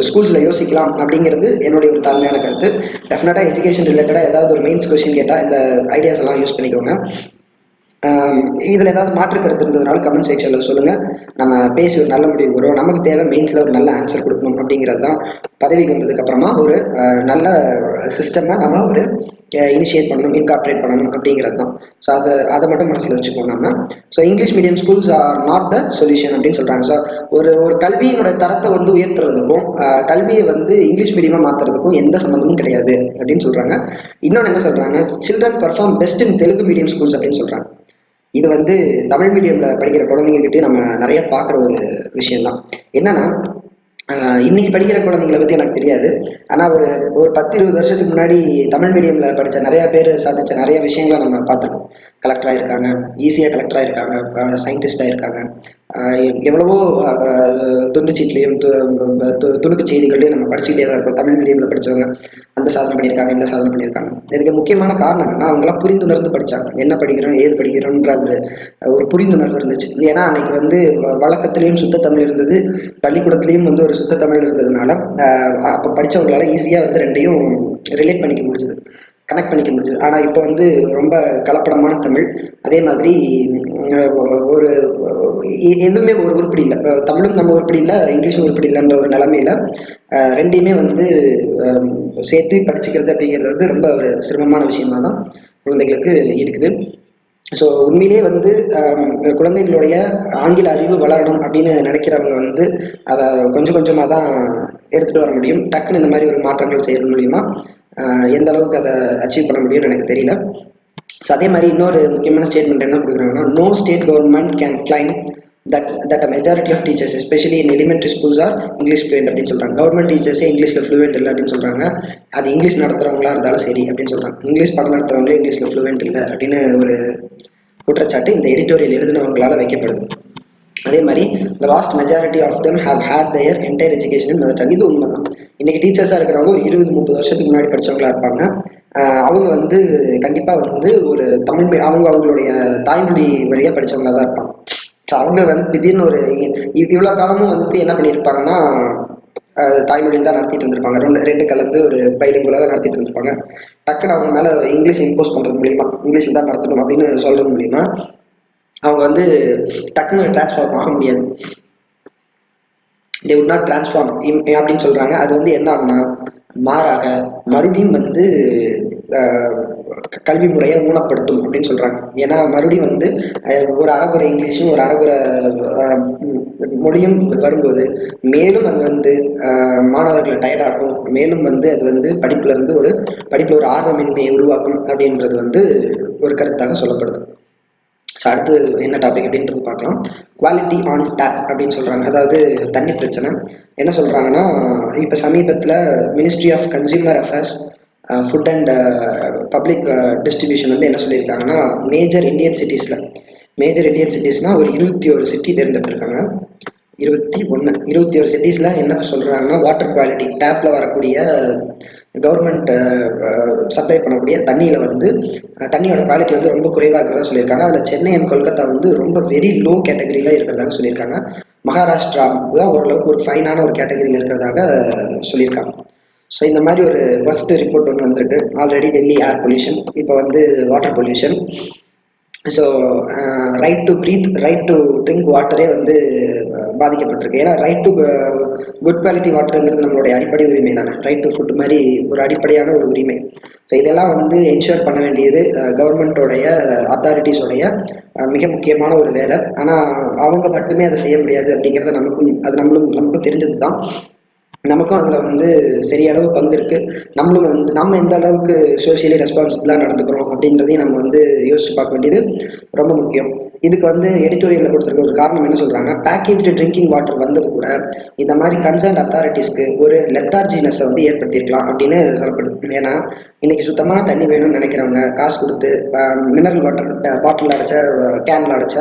ஸ்கூல்ஸ்ல யோசிக்கலாம் அப்படிங்கிறது என்னுடைய ஒரு தாழ்மையான கருத்து. டெஃபினட்டா எஜுகேஷன் ரிலேட்டடா ஏதாவது ஒரு மெயின்ஸ் கொஸ்டின் கேட்டா இந்த ஐடியாஸ் எல்லாம் யூஸ் பண்ணிக்கோங்க. இதுல ஏதாவது மாற்று கருத்து இருந்ததுனால கமெண்ட் செக்ஷன்ல சொல்லுங்க. நம்ம பேசி ஒரு நல்ல முடிவு வரும். நமக்கு தேவை மெயின்ஸ்ல ஒரு நல்ல ஆன்சர் கொடுக்கணும் அப்படிங்கிறது தான். பதவிக்கு வந்ததுக்கு அப்புறமா ஒரு நல்ல சிஸ்டமை நம்ம ஒரு இனிஷியேட் பண்ணணும், இன்கார்பரேட் பண்ணணும் அப்படிங்கிறது தான். ஸோ அதை மட்டும் மனசில் வச்சுக்கோம் நம்ம. So English medium schools are not the solution அப்படின்னு சொல்றாங்க. ஸோ ஒரு கல்வியினோட தரத்தை வந்து உயர்த்துறதுக்கும் கல்வியை வந்து இங்கிலீஷ் மீடியமா மாத்துறதுக்கும் எந்த சம்மந்தமும் கிடையாது அப்படின்னு சொல்றாங்க. இன்னொன்று என்ன சொல்றாங்க, children perform best in Telugu medium schools அப்படின்னு சொல்றாங்க. இது வந்து தமிழ் மீடியம்ல படிக்கிற குழந்தைங்க கிட்டே நம்ம நிறைய பார்க்குற ஒரு விஷயம்தான். என்னன்னா, இன்னைக்கு படிக்கிற குழந்தைங்களை பத்தி எனக்கு தெரியாது. ஆனா ஒரு 10-20 வருஷத்துக்கு முன்னாடி தமிழ் மீடியம்ல படிச்ச நிறைய பேர் சாதிச்ச நிறைய விஷயங்களை நம்ம பார்த்துருக்கோம். கலெக்டரா இருக்காங்க, ஈஸியா கலெக்டரா இருக்காங்க, சயின்டிஸ்டா இருக்காங்க, எவ்வளவோ துண்டுச்சீட்லையும் துணுக்கு செய்திகள்லையும் நம்ம படிச்சுக்கிட்டே தான் இருக்கோம். தமிழ் மீடியம்ல படிச்சவங்க அந்த சாதனை பண்ணியிருக்காங்க, இந்த சாதனை பண்ணியிருக்காங்க. இதுக்கு முக்கியமான காரணம் என்னன்னா, அவங்களாம் புரிந்துணர்ந்து படிச்சாங்க. என்ன படிக்கிறோம், ஏது படிக்கிறோம்ன்ற ஒரு புரிந்துணர்வு இருந்துச்சு. ஏன்னா அன்னைக்கு வந்து வழக்கத்திலையும் சுத்த தமிழ் இருந்தது, பள்ளிக்கூடத்திலையும் வந்து ஒரு சுத்த தமிழ் இருந்ததுனால அப்போ படிச்சவங்களால ஈஸியா வந்து ரெண்டையும் ரிலேட் பண்ணிக்க முடிஞ்சது, கனெக்ட் பண்ணிக்க முடிஞ்சது. ஆனா இப்போ வந்து ரொம்ப கலப்படமான தமிழ், அதே மாதிரி ஒரு எதுவுமே ஒரு உருப்படி இல்லை. தமிழும் நம்ம உருப்படி இல்லை, இங்கிலீஷும் உருப்படி இல்லைன்ற ஒரு நிலைமையில ரெண்டையுமே வந்து சேர்த்து படிச்சுக்கிறது அப்படிங்கிறது வந்து ரொம்ப ஒரு சிரமமான விஷயமா தான் குழந்தைகளுக்கு இருக்குது. ஸோ உண்மையிலேயே வந்து குழந்தைகளுடைய ஆங்கில அறிவு வளரணும் அப்படின்னு நினைக்கிறவங்க வந்து அதை கொஞ்சம் கொஞ்சமாக தான் எடுத்துகிட்டு வர முடியும். டக்குன்னு இந்த மாதிரி ஒரு மாற்றங்கள் செய்யறது மூலியமா எந்த அளவுக்கு அதை அச்சீவ் பண்ண முடியும்னு எனக்கு தெரியல. ஸோ அதே மாதிரி இன்னொரு முக்கியமான ஸ்டேட்மெண்ட் என்ன கொடுக்குறாங்கன்னா, no state government can claim that a majority of teachers especially in elementary schools are English fluent அப்படின்னு சொல்றாங்க. கவர்மெண்ட் டீச்சர்ஸே இங்கிலீஷ்ல ஃப்ளூவெண்ட் இல்லை அப்படின்னு சொல்றாங்க. அது இங்கிலீஷ் நடத்துறவங்களா இருந்தாலும் சரி அப்படின்னு சொல்றாங்க. இங்கிலீஷ் படம் நடத்துறவங்களே இங்கிலீஷ்ல ஃப்ளூவெண்ட் இல்லை அப்படின்னு ஒரு குற்றச்சாட்டு இந்த எடிட்டோரியல் எழுதினவங்களால வைக்கப்படுது. அதே மாதிரி the vast majority of them have had their entire education in mother tongue. இது உண்மைதான். இன்னைக்கு டீச்சர்ஸா இருக்கிறவங்க ஒரு 20-30 வருஷத்துக்கு முன்னாடி படிச்சவங்களா இருப்பாங்க. அவங்க வந்து கண்டிப்பா வந்து ஒரு தமிழ் அவங்களுடைய தாய்மொழி வழியா படிச்சவங்களா தான் இருப்பாங்க. ஸோ அவங்க வந்து திடீர்னு ஒரு இவ்வளவு காலமும் வந்து என்ன பண்ணியிருப்பாங்கன்னா, தாய்மொழியில் தான் நடத்திட்டு இருந்திருப்பாங்க. ரெண்டு கலந்து ஒரு பைலிங்குலா தான் நடத்திட்டு இருந்திருப்பாங்க. டக்குன்னு அவங்க மேல இங்கிலீஷ் இம்போஸ் பண்றது மூலியமா, இங்கிலீஷில் தான் நடத்தணும் அப்படின்னு சொல்றது மூலியமா அவங்க வந்து டக்குன்னு டிரான்ஸ்ஃபார்ம் ஆக முடியாது. they would not transform அப்படின்னு சொல்றாங்க. அது வந்து என்ன ஆகும்னா, மாறாக மறுபடியும் வந்து கல்வி முறையை ஊனப்படுத்தும் அப்படின்னு சொல்றாங்க. ஏன்னா மறுபடியும் வந்து ஒரு அரைகுறை இங்கிலீஷும் ஒரு அரைகுறை மொழியும் வரும்போது மேலும் அது வந்து மாணவர்களை டயர்டாகும், மேலும் வந்து அது வந்து படிப்புல ஒரு ஆர்வமின்மையை உருவாக்கும் அப்படின்றது வந்து ஒரு கருத்தாக சொல்லப்படுது. ஸோ அடுத்து என்ன டாபிக் அப்படின்றது பார்க்கலாம். குவாலிட்டி ஆன் டேப் அப்படின்னு சொல்றாங்க. அதாவது தண்ணி பிரச்சனை. என்ன சொல்றாங்கன்னா, இப்போ சமீபத்தில் ministry of consumer affairs, food and public distribution வந்து என்ன சொல்லியிருக்காங்கன்னா, மேஜர் இந்தியன் சிட்டிஸ்னா ஒரு 21 சிட்டி தேர்ந்தெடுத்திருக்காங்க. 21 சிட்டிஸ்ல என்ன சொல்றாங்கன்னா, வாட்டர் குவாலிட்டி டேப்ல வரக்கூடிய கவர்மெண்ட் சப்ளை பண்ணக்கூடிய தண்ணியில வந்து தண்ணியோட குவாலிட்டி வந்து ரொம்ப குறைவாக இருக்கிறதா சொல்லியிருக்காங்க. அதில் சென்னை அண்ட் கொல்கத்தா வந்து ரொம்ப வெரி லோ கேட்டகரியில இருக்கிறதாக சொல்லியிருக்காங்க. மகாராஷ்டிரா தான் ஓரளவுக்கு ஒரு ஃபைனான ஒரு கேட்டகரியில் இருக்கிறதாக சொல்லியிருக்காங்க. ஸோ இந்த மாதிரி ஒரு ஃபர்ஸ்ட் ரிப்போர்ட் ஒன்று வந்திருக்கு. ஆல்ரெடி டெல்லி ஏர் பொல்யூஷன், இப்போ வந்து water pollution. So right to breathe, right to drink வாட்டரே வந்து பாதிக்கப்பட்டிருக்கு. ஏன்னா ரைட் டு குட் குவாலிட்டி வாட்டருங்கிறது நம்மளுடைய அடிப்படை உரிமை தானே. ரைட் டு ஃபுட் மாதிரி ஒரு அடிப்படையான ஒரு உரிமை. ஸோ இதெல்லாம் வந்து என்ஷூர் பண்ண வேண்டியது கவர்மெண்ட்டோடைய அத்தாரிட்டிஸோடைய மிக முக்கியமான ஒரு வேலை. ஆனால் அவங்க மட்டுமே அதை செய்ய முடியாது அப்படிங்கிறத நமக்கும் தெரிஞ்சது தான். நமக்கும் அதில் வந்து சரியா அளவு பங்கு இருக்கு. நம்மளும் வந்து நம்ம எந்த அளவுக்கு சோசியலி ரெஸ்பான்சிபிளாக நடந்துக்கிறோம் அப்படின்றதையும் நம்ம வந்து யோசிச்சு பார்க்க வேண்டியது ரொம்ப முக்கியம். இதுக்கு வந்து எடிட்டோரியலில் கொடுத்துருக்க ஒரு காரணம் என்ன சொல்றாங்க, பேக்கேஜ்டு ட்ரிங்கிங் வாட்டர் வந்தது கூட இந்த மாதிரி கன்சர்ன் அத்தாரிட்டிஸ்க்கு ஒரு லெத்தார்ஜினஸை வந்து ஏற்படுத்தியிருக்கலாம் அப்படின்னு சொல்லப்படுது. ஏன்னா இன்னைக்கு சுத்தமான தண்ணி வேணும்னு நினைக்கிறவங்க காசு கொடுத்து மினரல் வாட்டர் பாட்டில் அடைச்ச கேன்ல அடைச்ச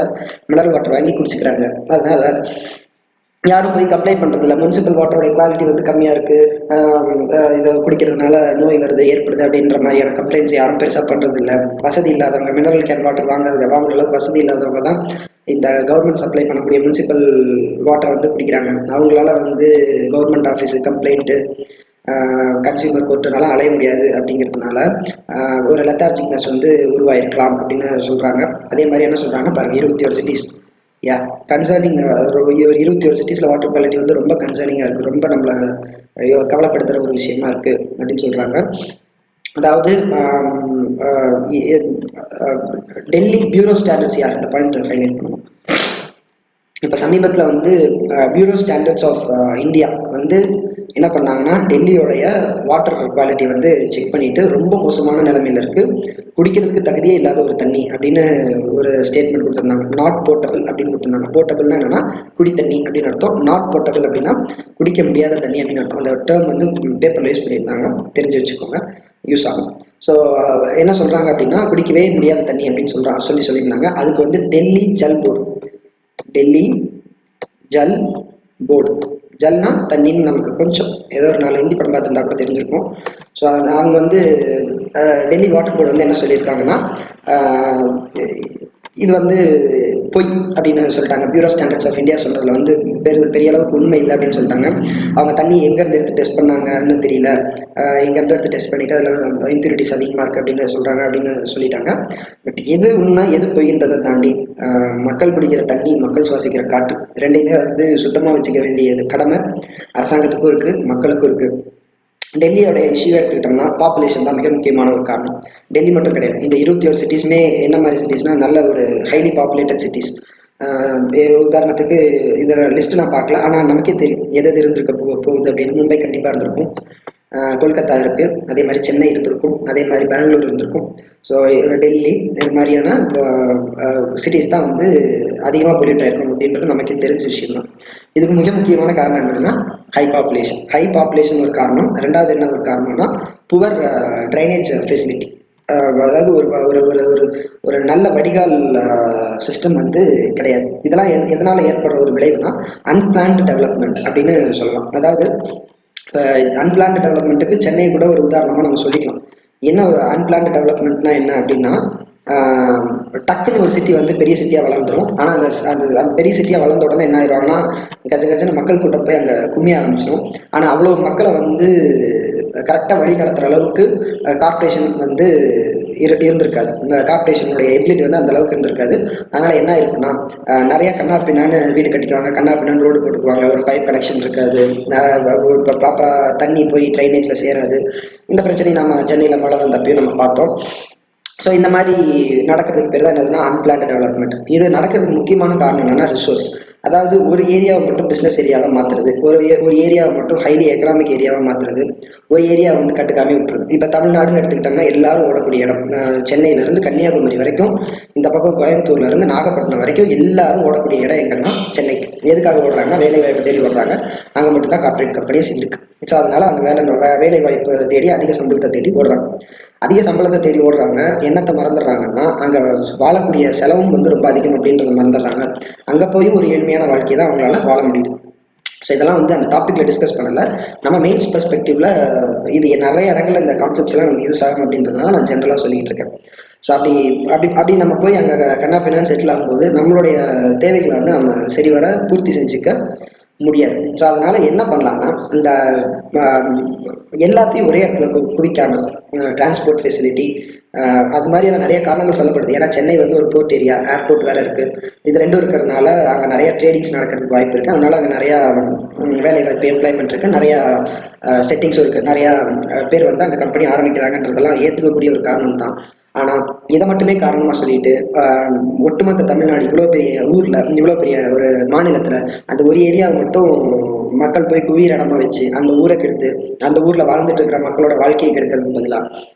மினரல் வாட்டர் வாங்கி குடிச்சுக்கிறாங்க. அதனால யாரும் போய் கம்ப்ளைண்ட் பண்றது இல்லை. முனிசிபல் வாட்டரோட குவாலிட்டி வந்து கம்மியா இருக்கு, இதை குடிக்கிறதுனால நோய் ஏற்படுது அப்படின்ற மாதிரியான கம்ப்ளைண்ட்ஸ் யாரும் பெருசா பண்றது இல்லை. வசதி இல்லாதவங்க மினரல் கேன் வாட்டர் வாங்குற அளவுக்கு வசதி இல்லாதவங்க தான் இந்த கவர்மெண்ட் சப்ளை பண்ணக்கூடிய முனிசிபல் வாட்டரை வந்து குடிக்கிறாங்க. அவங்களால வந்து கவர்மெண்ட் ஆஃபீஸு கம்ப்ளைண்ட்டு கன்சியூமர் கோர்ட்டுனால அலைய முடியாது அப்படிங்கிறதுனால ஒரு லெத்தார்ஜிக்னஸ் வந்து உருவாயிருக்கலாம் அப்படின்னு சொல்றாங்க. அதே மாதிரி என்ன சொல்றாங்கன்னா பாருங்க, 21 சிட்டிஸ் கன்சர்னிங், ஒரு 21 சிட்டிஸ்ல வாட்டர் குவாலிட்டி வந்து ரொம்ப கன்சர்னிங்கா இருக்கு, ரொம்ப நம்மளை கவலைப்படுத்துற ஒரு விஷயமா இருக்கு அப்படின்னு சொல்றாங்க. அதாவது டெல்லி பியூரோ ஸ்டாண்டர்ட்ஸ் இந்த பாயிண்ட் ஹைலைட் பண்ணுவோம். இப்போ சமீபத்தில் வந்து பியூரோ ஸ்டாண்டர்ட்ஸ் ஆஃப் இந்தியா வந்து என்ன பண்ணாங்கன்னா, டெல்லியோடைய வாட்டர் குவாலிட்டி வந்து செக் பண்ணிட்டு ரொம்ப மோசமான நிலைமையில இருக்கு, குடிக்கிறதுக்கு தகுதியே இல்லாத ஒரு தண்ணி அப்படின்னு ஒரு ஸ்டேட்மெண்ட் கொடுத்துருந்தாங்க. நாட் போர்ட்டபிள் அப்படின்னு கொடுத்துருந்தாங்க. போர்ட்டபிள்னா என்னன்னா குடி தண்ணி அப்படின்னு அர்த்தம். நாட் போர்ட்டபிள் அப்படின்னா குடிக்க முடியாத தண்ணி அப்படின்னு அர்த்தம். அந்த டேர்ம் வந்து பேப்பர்ல யூஸ் பண்ணியிருந்தாங்க, தெரிஞ்சு வச்சுக்கோங்க, யூஸ் ஆகும். ஸோ என்ன சொல்றாங்க அப்படின்னா, குடிக்கவே முடியாத தண்ணி அப்படின்னு சொல்லியிருந்தாங்க. அதுக்கு வந்து டெல்லி ஜல், போர்டு. ஜல்னா தண்ணின்னு நமக்கு கொஞ்சம் ஏதோ ஒரு 4 ஹிந்தி படம் பார்த்துருந்தா கூட தெரிஞ்சிருக்கும். ஸோ அவங்க வந்து டெல்லி வாட்டர் போர்டு வந்து என்ன சொல்லியிருக்காங்கன்னா, இது வந்து பொய் அப்படின்னு சொல்லிட்டாங்க. பியூரோ ஸ்டாண்டர்ட்ஸ் ஆஃப் இந்தியா சொல்றதுல வந்து பெரிய அளவுக்கு உண்மை இல்லை அப்படின்னு சொல்லிட்டாங்க. அவங்க தண்ணி எங்கேருந்து எடுத்து டெஸ்ட் பண்ணாங்கன்னு தெரியல, எங்கேருந்து எடுத்து டெஸ்ட் பண்ணிட்டு அதில் இம்ப்யூரிட்டிஸ் அதிகமாக இருக்குது அப்படின்னு சொல்கிறாங்க அப்படின்னு சொல்லிட்டாங்க. பட் எது உண்மை எது பொய்ன்றதை தாண்டி மக்கள் குடிக்கிற தண்ணி, மக்கள் சுவாசிக்கிற காற்று ரெண்டையுமே வந்து சுத்தமாக வச்சுக்க வேண்டியது கடமை அரசாங்கத்துக்கும் இருக்குது, மக்களுக்கும் இருக்குது. டெல்லியோட இஷ்யூ எடுத்துக்கிட்டோம்னா பாப்புலேஷன் தான் மிக முக்கியமான ஒரு காரணம். டெல்லி மட்டும் கிடையாது, இந்த 21 சிட்டிஸுமே என்ன மாதிரி சிட்டிஸ்னா நல்ல ஒரு ஹைலி பாப்புலேட்டட் சிட்டிஸ். உதாரணத்துக்கு இதில் லிஸ்ட் நான் பார்க்கல, ஆனால் நமக்கே தெரியும் எது எது இருந்திருக்க போகுது அப்படின்னு. மும்பை கண்டிப்பாக இருந்திருக்கும், கொல்கத்தா இருக்குது, அதே மாதிரி சென்னை இருந்திருக்கும், அதே மாதிரி பெங்களூர் இருந்திருக்கும். ஸோ டெல்லி இது மாதிரியான சிட்டிஸ் தான் வந்து அதிகமாக பொல்யூட் ஆயிருக்கும் அப்படின்றது நமக்கே தெரிஞ்ச விஷயம் தான். இதுக்கு மிக முக்கியமான காரணம் என்னன்னா ஹை பாப்புலேஷன் ஒரு காரணம். ரெண்டாவது என்ன ஒரு காரணம்னா புவர் ட்ரைனேஜ் ஃபெசிலிட்டி. அதாவது ஒரு ஒரு ஒரு ஒரு ஒரு நல்ல வடிகால் சிஸ்டம் வந்து கிடையாது. இதெல்லாம் எதனால ஏற்படுற ஒரு விளைவுனா அன்பிளான்டு டெவலப்மெண்ட் அப்படின்னு சொல்லலாம். அதாவது அன்பிளான்டு டெவலப்மெண்ட்டுக்கு சென்னை கூட ஒரு உதாரணமாக நம்ம சொல்லிக்கலாம். என்ன ஒரு அன்பிளான்டு டெவலப்மெண்ட்னா என்ன அப்படின்னா, டக்குன்னு ஒரு சிட்டி வந்து பெரிய சிட்டியாக வளர்ந்துடும். ஆனால் அந்த பெரிய சிட்டியாக வளர்ந்த உடனே என்ன ஆயிடுவாங்கன்னா கஜன்னு மக்கள் கூட்டம் போய் அங்கே கும்மிய ஆரம்பிச்சிடும். ஆனால் அவ்வளோ மக்களை வந்து கரெக்டாக வழி நடத்துகிற அளவுக்கு கார்பரேஷன் வந்து இருந்திருக்காது. இந்த கார்பரேஷனுடைய எபிலிட்டி வந்து அந்த அளவுக்கு இருந்திருக்காது. அதனால என்ன இருக்குன்னா நிறைய கண்ணா பின்னான்னு வீடு கட்டிக்குவாங்க, கண்ணா பின்னான்னு ரோடு போட்டுக்குவாங்க, ஒரு பைப் கனெக்ஷன் இருக்காது, ப்ராப்பரா தண்ணி போய் ட்ரைனேஜ்ல சேராது. இந்த பிரச்சனையை நம்ம சென்னையில் மழை வந்தப்பையும் நம்ம பார்த்தோம். ஸோ இந்த மாதிரி நடக்கிறதுக்கு பேர் தான் என்னதுன்னா அன்பிளான்டு டெவலப்மெண்ட். இது நடக்கிறதுக்கு முக்கியமான காரணம் என்னன்னா ரிசோர்ஸ். அதாவது ஒரு ஏரியாவை மட்டும் பிஸ்னஸ் ஏரியாவை மாற்றுறது, ஒரு ஏரியாவை மட்டும் ஹைலி எக்கனாமிக் ஏரியாவை மாற்றுறது, ஒரு ஏரியாவை வந்து கட்டுக்காமி விட்டுறது. இப்போ தமிழ்நாடுன்னு எடுத்துக்கிட்டோம்னா எல்லாரும் ஓடக்கூடிய இடம், சென்னையிலேருந்து கன்னியாகுமரி வரைக்கும், இந்த பக்கம் கோயம்புத்தூர்லேருந்து நாகப்பட்டினம் வரைக்கும் எல்லாரும் ஓடக்கூடிய இடம் எங்கன்னா சென்னைக்கு. எதுக்காக ஓடுறாங்கன்னா வேலை வாய்ப்பு தேடி ஓடுறாங்க. அங்கே மட்டும்தான் கார்பரேட் கம்பெனிஸ் இருக்கு. ஸோ அதனால அங்கே வேலை வாய்ப்பு தேடி அதிக சம்பளத்தை தேடி ஓடுறாங்க. அதிக சம்பளத்தை தேடி ஓடுறாங்க, என்னத்தை மறந்துடுறாங்கன்னா அங்கே வாழக்கூடிய செலவும் வந்து ரொம்ப அதிகம் அப்படின்றத மறந்துடுறாங்க. அங்கே போய் ஒரு எளிமையான வாழ்க்கையை தான் அவங்களால வாழ முடியுது. ஸோ இதெல்லாம் வந்து அந்த டாப்பிக்கில் டிஸ்கஸ் பண்ணலை. நம்ம மெயின்ஸ் பெர்ஸ்பெக்டிவ்ல இது நிறைய இடங்கள்ல இந்த கான்செப்ட்ஸ் எல்லாம் நமக்கு யூஸ் ஆகும் அப்படின்றதுனால நான் ஜென்ரலாக சொல்லிட்டு இருக்கேன். ஸோ அப்படி நம்ம போய் அங்கே கண்ணா பின்னான்னு செட்டில் ஆகும்போது நம்மளுடைய தேவைகளை வந்து நம்ம சரிவர பூர்த்தி செஞ்சுக்க முடியாது. ஸோ அதனால என்ன பண்ணலாம்னா இந்த எல்லாத்தையும் ஒரே இடத்துல குவிக்காம டிரான்ஸ்போர்ட் ஃபெசிலிட்டி அது மாதிரியான நிறைய காரணங்கள் சொல்லப்படுது. ஏன்னா சென்னை வந்து ஒரு போர்ட் ஏரியா, ஏர்போர்ட் வேற இருக்கு. இது ரெண்டும் இருக்கிறதுனால அங்கே நிறைய ட்ரேடிங்ஸ் நடக்கிறதுக்கு வாய்ப்பு இருக்கு. அதனால அங்கே நிறைய வேலை வாய்ப்பு, எம்ப்ளாய்மெண்ட் இருக்கு, நிறைய செட்டிங்ஸும் இருக்கு, நிறைய பேர் வந்து அங்கே கம்பெனி ஆரம்பிக்கிறாங்கன்றதெல்லாம் ஏற்றுக்கக்கூடிய ஒரு காரணம் தான். ஆனால் இதை மட்டுமே காரணமாக சொல்லிட்டு ஒட்டுமொத்த தமிழ்நாடு இவ்வளோ பெரிய ஊரில், இவ்வளோ பெரிய ஒரு மாநிலத்தில் அந்த ஒரு ஏரியாவை மட்டும் மக்கள் போய் குவியற இடமா வச்சு அந்த ஊரை கெடுத்து அந்த ஊரில் வாழ்ந்துட்டு இருக்கிற மக்களோட வாழ்க்கையை கெடுக்கிறதுக்கு பதிலாக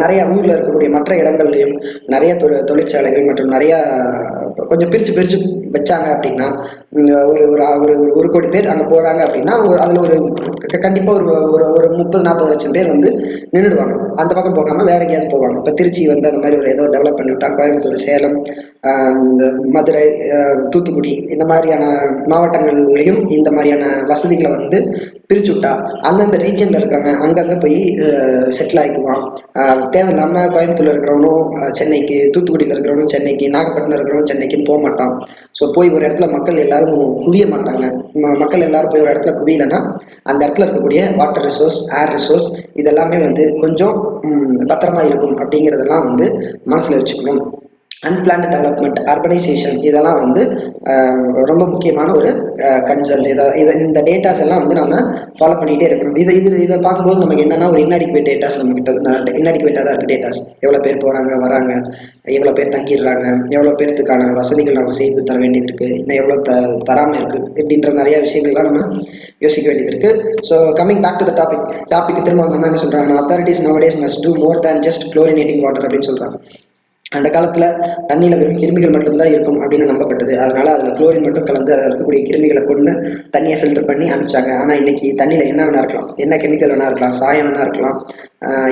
நிறைய ஊரில் இருக்கக்கூடிய மற்ற இடங்கள்லையும் நிறைய தொழிற்சாலைகள் மற்றும் நிறைய கொஞ்சம் பிரித்து வச்சாங்க அப்படின்னா ஒரு ஒரு ஒரு கோடி பேர் அங்கே போகிறாங்க அப்படின்னா அதில் ஒரு கண்டிப்பாக ஒரு 30-40 லட்சம் பேர் வந்து நின்றுடுவாங்க. அந்த பக்கம் போகாமல் வேற எங்கேயாவது போவாங்க. இப்போ திருச்சி வந்து அந்த மாதிரி ஒரு ஏதோ டெவலப் பண்ணிவிட்டா, கோயம்புத்தூர், சேலம், மதுரை, தூத்துக்குடி இந்த மாதிரியான மாவட்டங்கள்லையும் இந்த மாதிரியான வசதிகளை வந்து பிரிச்சு விட்டா அந்தந்த ரீஜன்ல இருக்கிறவங்க அங்கங்கே போய் செட்டில் ஆகிக்குவான். தேவையில்லாம கோயம்புத்தூர்ல இருக்கிறவனும் சென்னைக்கு, தூத்துக்குடியில் இருக்கிறவனும் சென்னைக்கு, நாகப்பட்டினம் இருக்கிறவனும் சென்னைக்குன்னு போக மாட்டான். ஸோ போய் ஒரு இடத்துல மக்கள் எல்லாரும் குவிய மாட்டாங்க. மக்கள் எல்லாரும் போய் ஒரு இடத்துல குவியலைன்னா அந்த இடத்துல இருக்கக்கூடிய வாட்டர் ரிசோர்ஸ், ஏர் ரிசோர்ஸ் இதெல்லாமே வந்து கொஞ்சம் பத்திரமா இருக்கும் அப்படிங்கிறதெல்லாம் வந்து மனசுல வச்சுக்கணும். அன்பிளான்டு டெவலப்மெண்ட், அர்பனைசேஷன் இதெல்லாம் வந்து ரொம்ப முக்கியமான ஒரு கன்சர்ன்ஸ். இந்த டேட்டாஸ் எல்லாம் வந்து நம்ம ஃபாலோ பண்ணிகிட்டே இருக்கணும். இதை பார்க்கும்போது நமக்கு என்னன்னா ஒரு இன்அடிக்குவேட் டேட்டாஸ் நம்ம கிட்ட இன்அடிக்குவேட்டாக தான் இருக்குது டேட்டாஸ். எவ்வளோ பேர் போகிறாங்க வராங்க, எவ்வளோ பேர் தங்கிடுறாங்க, எவ்வளோ பேர்த்துக்கான வசதிகள் நம்ம செய்து தர வேண்டியது இருக்குது, இன்னும் எவ்வளோ தராமல் இருக்குது, இப்படின்ற நிறைய விஷயங்கள்லாம் நம்ம யோசிக்க வேண்டியது இருக்குது. So coming back to the topic திரும்ப வந்தோம்னா என்ன சொல்கிறாங்க, authorities nowadays must do more than just chlorinating water அப்படின்னு சொல்கிறாங்க. அந்த காலத்துல தண்ணியில வெறும் கிருமிகள் மட்டும்தான் இருக்கும் அப்படின்னு நம்பப்பட்டது. அதனால அதுல குளோரின் மட்டும் கலந்து அதில் இருக்கக்கூடிய கிருமிகளை கொண்டு தண்ணியை ஃபில்டர் பண்ணி அனுப்பிச்சாங்க. ஆனா இன்னைக்கு தண்ணியில என்ன வேணா இருக்கலாம், என்ன கெமிக்கல் வேணா இருக்கலாம், சாயம் வேணா இருக்கலாம்,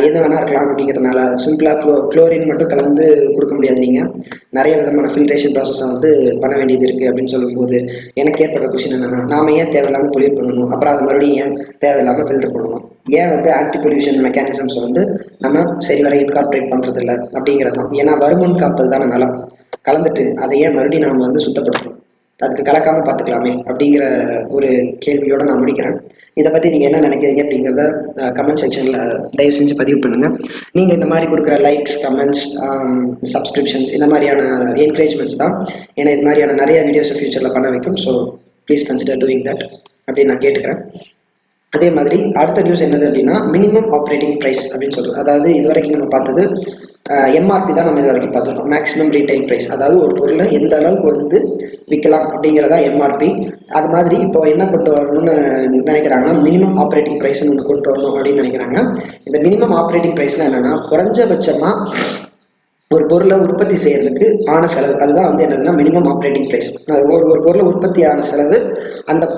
எது வேணா இருக்கலாம். அப்படிங்கிறதுனால சிம்பிளா குளோரின் மட்டும் கலந்து கொடுக்க முடியாது. நீங்க நிறைய விதமான ஃபில்ட்ரேஷன் ப்ராசஸை வந்து பண்ண வேண்டியது இருக்கு அப்படின்னு சொல்லும்போது எனக்கு ஏற்படுற கொஸ்டின் என்னன்னா, நாம ஏன் தேவையில்லாம பொல்யூட் பண்ணணும், அப்புறம் அது மறுபடியும் ஏன் தேவையில்லாம ஃபில்டர் பண்ணணும், ஏன் வந்து ஆன்டி பொல்யூஷன் மெக்கானிசம்ஸ் வந்து நம்ம சரிவர இன்கார்பரேட் பண்றது இல்லை அப்படிங்கிறது தான். ஏன்னா வருமுன் காப்பது தானே நலம். கலந்துட்டு அதை ஏன் மறுபடியும் நாம வந்து சுத்தப்படுத்தணும், அதுக்கு கலக்காம பார்த்துக்கலாமே அப்படிங்கிற ஒரு கேள்வியோட நான் முடிக்கிறேன். இதை பத்தி நீங்க என்ன நினைக்கிறீங்க அப்படிங்கிறத கமெண்ட் செக்ஷன்ல தயவு செஞ்சு பதிவு பண்ணுங்க. நீங்க இந்த மாதிரி கொடுக்குற லைக்ஸ், கமெண்ட்ஸ், சப்ஸ்கிரிப்ஷன்ஸ் இந்த மாதிரியான என்கரேஜ்மெண்ட்ஸ் தான் ஏன்னா இது மாதிரியான நிறைய வீடியோஸ் ஃபியூச்சர்ல பண்ண வைக்கும். So please consider doing that அப்படின்னு நான் கேட்டுக்கிறேன். அதே மாதிரி அடுத்த நியூஸ் என்னது அப்படின்னா, மினிமம் ஆப்ரேட்டிங் ப்ரைஸ் அப்படின்னு சொல்றது. அதாவது இது வரைக்கும் நம்ம பார்த்தது எம்ஆர்பி தான் நம்ம இது வரைக்கும் பார்த்துருக்கோம், மேக்ஸிமம் ரீட்டைல் ப்ரைஸ். அதாவது ஒரு பொருளை எந்த அளவுக்கு வந்து விற்கலாம் அப்படிங்கிறதா எம்ஆர்பி. அது மாதிரி இப்போ என்ன கொண்டு வரணும்னு நினைக்கிறாங்கன்னா, மினிமம் ஆப்ரேட்டிங் ப்ரைஸ்ன்னு ஒன்று கொண்டு வரணும் அப்படின்னு நினைக்கிறாங்க. இந்த மினிமம் ஆப்ரேட்டிங் ப்ரைஸ்லாம் என்னன்னா, குறைஞ்சபட்சமா ஒரு பொருளை உற்பத்தி செய்யறதுக்கு ஆன செலவு, அதுதான் வந்து என்னதுன்னா மினிமம் ஆப்ரேட்டிங் ப்ரைஸ். ஒரு பொருளை உற்பத்தி ஆன செலவு,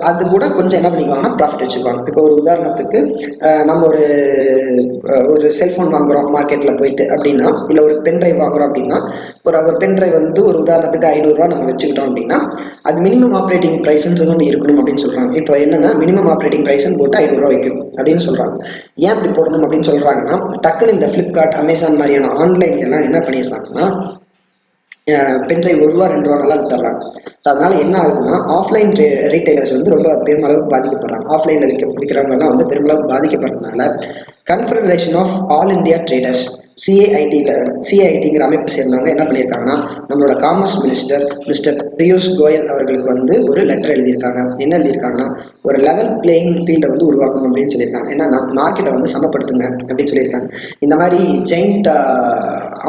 அது கூட கொஞ்சம் என்ன பண்ணிக்குவாங்கன்னா ப்ராஃபிட் வச்சுக்குவாங்க. இப்போ ஒரு உதாரணத்துக்கு நம்ம ஒரு செல்ஃபோன் வாங்குறோம் மார்க்கெட்டில் போயிட்டு அப்படின்னா, இல்லை ஒரு பென் டிரைவ் வாங்குறோம் அப்படின்னா, ஒரு பென் டிரைவ் வந்து ஒரு உதாரணத்துக்கு 500 ரூபா நம்ம வச்சுக்கிட்டோம் அப்படின்னா, அது மினிமம் ஆப்ரேட்டிங் ப்ரைஸ்ன்றது ஒன்று இருக்கணும் அப்படின்னு சொல்றாங்க. இப்போ என்னன்னா மினிமம் ஆப்ரேட்டிங் ப்ரைஸ்ன்னு போட்டு 500 ரூபா வைக்கும் அப்படின்னு சொல்றாங்க. ஏன் அப்படி போடணும் அப்படின்னு சொல்றாங்கன்னா, டக்குன்னு இந்த ஃபிளிப்கார்ட், அமேசான் மாதிரியான ஆன்லைன்ல எல்லாம் என்ன பண்ணிடுறாங்கன்னா, பென்ட்ரைவ் ₹1 ₹2 நல்லா வித்துறாங்க. ஸோ அதனால என்ன ஆகுதுன்னா, ஆஃப்லைன் ரீட்டைலர்ஸ் வந்து ரொம்ப பெருமளவுக்கு பாதிக்கப்படுறாங்க. ஆஃப்லைன்ல விற்கிறவங்க எல்லாம் வந்து பெருமளவுக்கு பாதிக்கப்படுறதுனால confederation of all India traders, சிஏஐடிங்கிற அமைப்பு சேர்ந்தவங்க என்ன பண்ணியிருக்காங்கன்னா, நம்மளோட commerce minister mister Piyush Goyal அவர்களுக்கு வந்து ஒரு லெட்டர் எழுதியிருக்காங்க. என்ன எழுதியிருக்காங்கன்னா, ஒரு லெவல் பிளேயிங் ஃபீல்டை வந்து உருவாக்கணும் அப்படின்னு சொல்லியிருக்காங்க. ஏன்னா மார்க்கெட்டை வந்து சமப்படுத்துங்க அப்படின்னு சொல்லியிருக்காங்க. இந்த மாதிரி ஜெயிண்ட்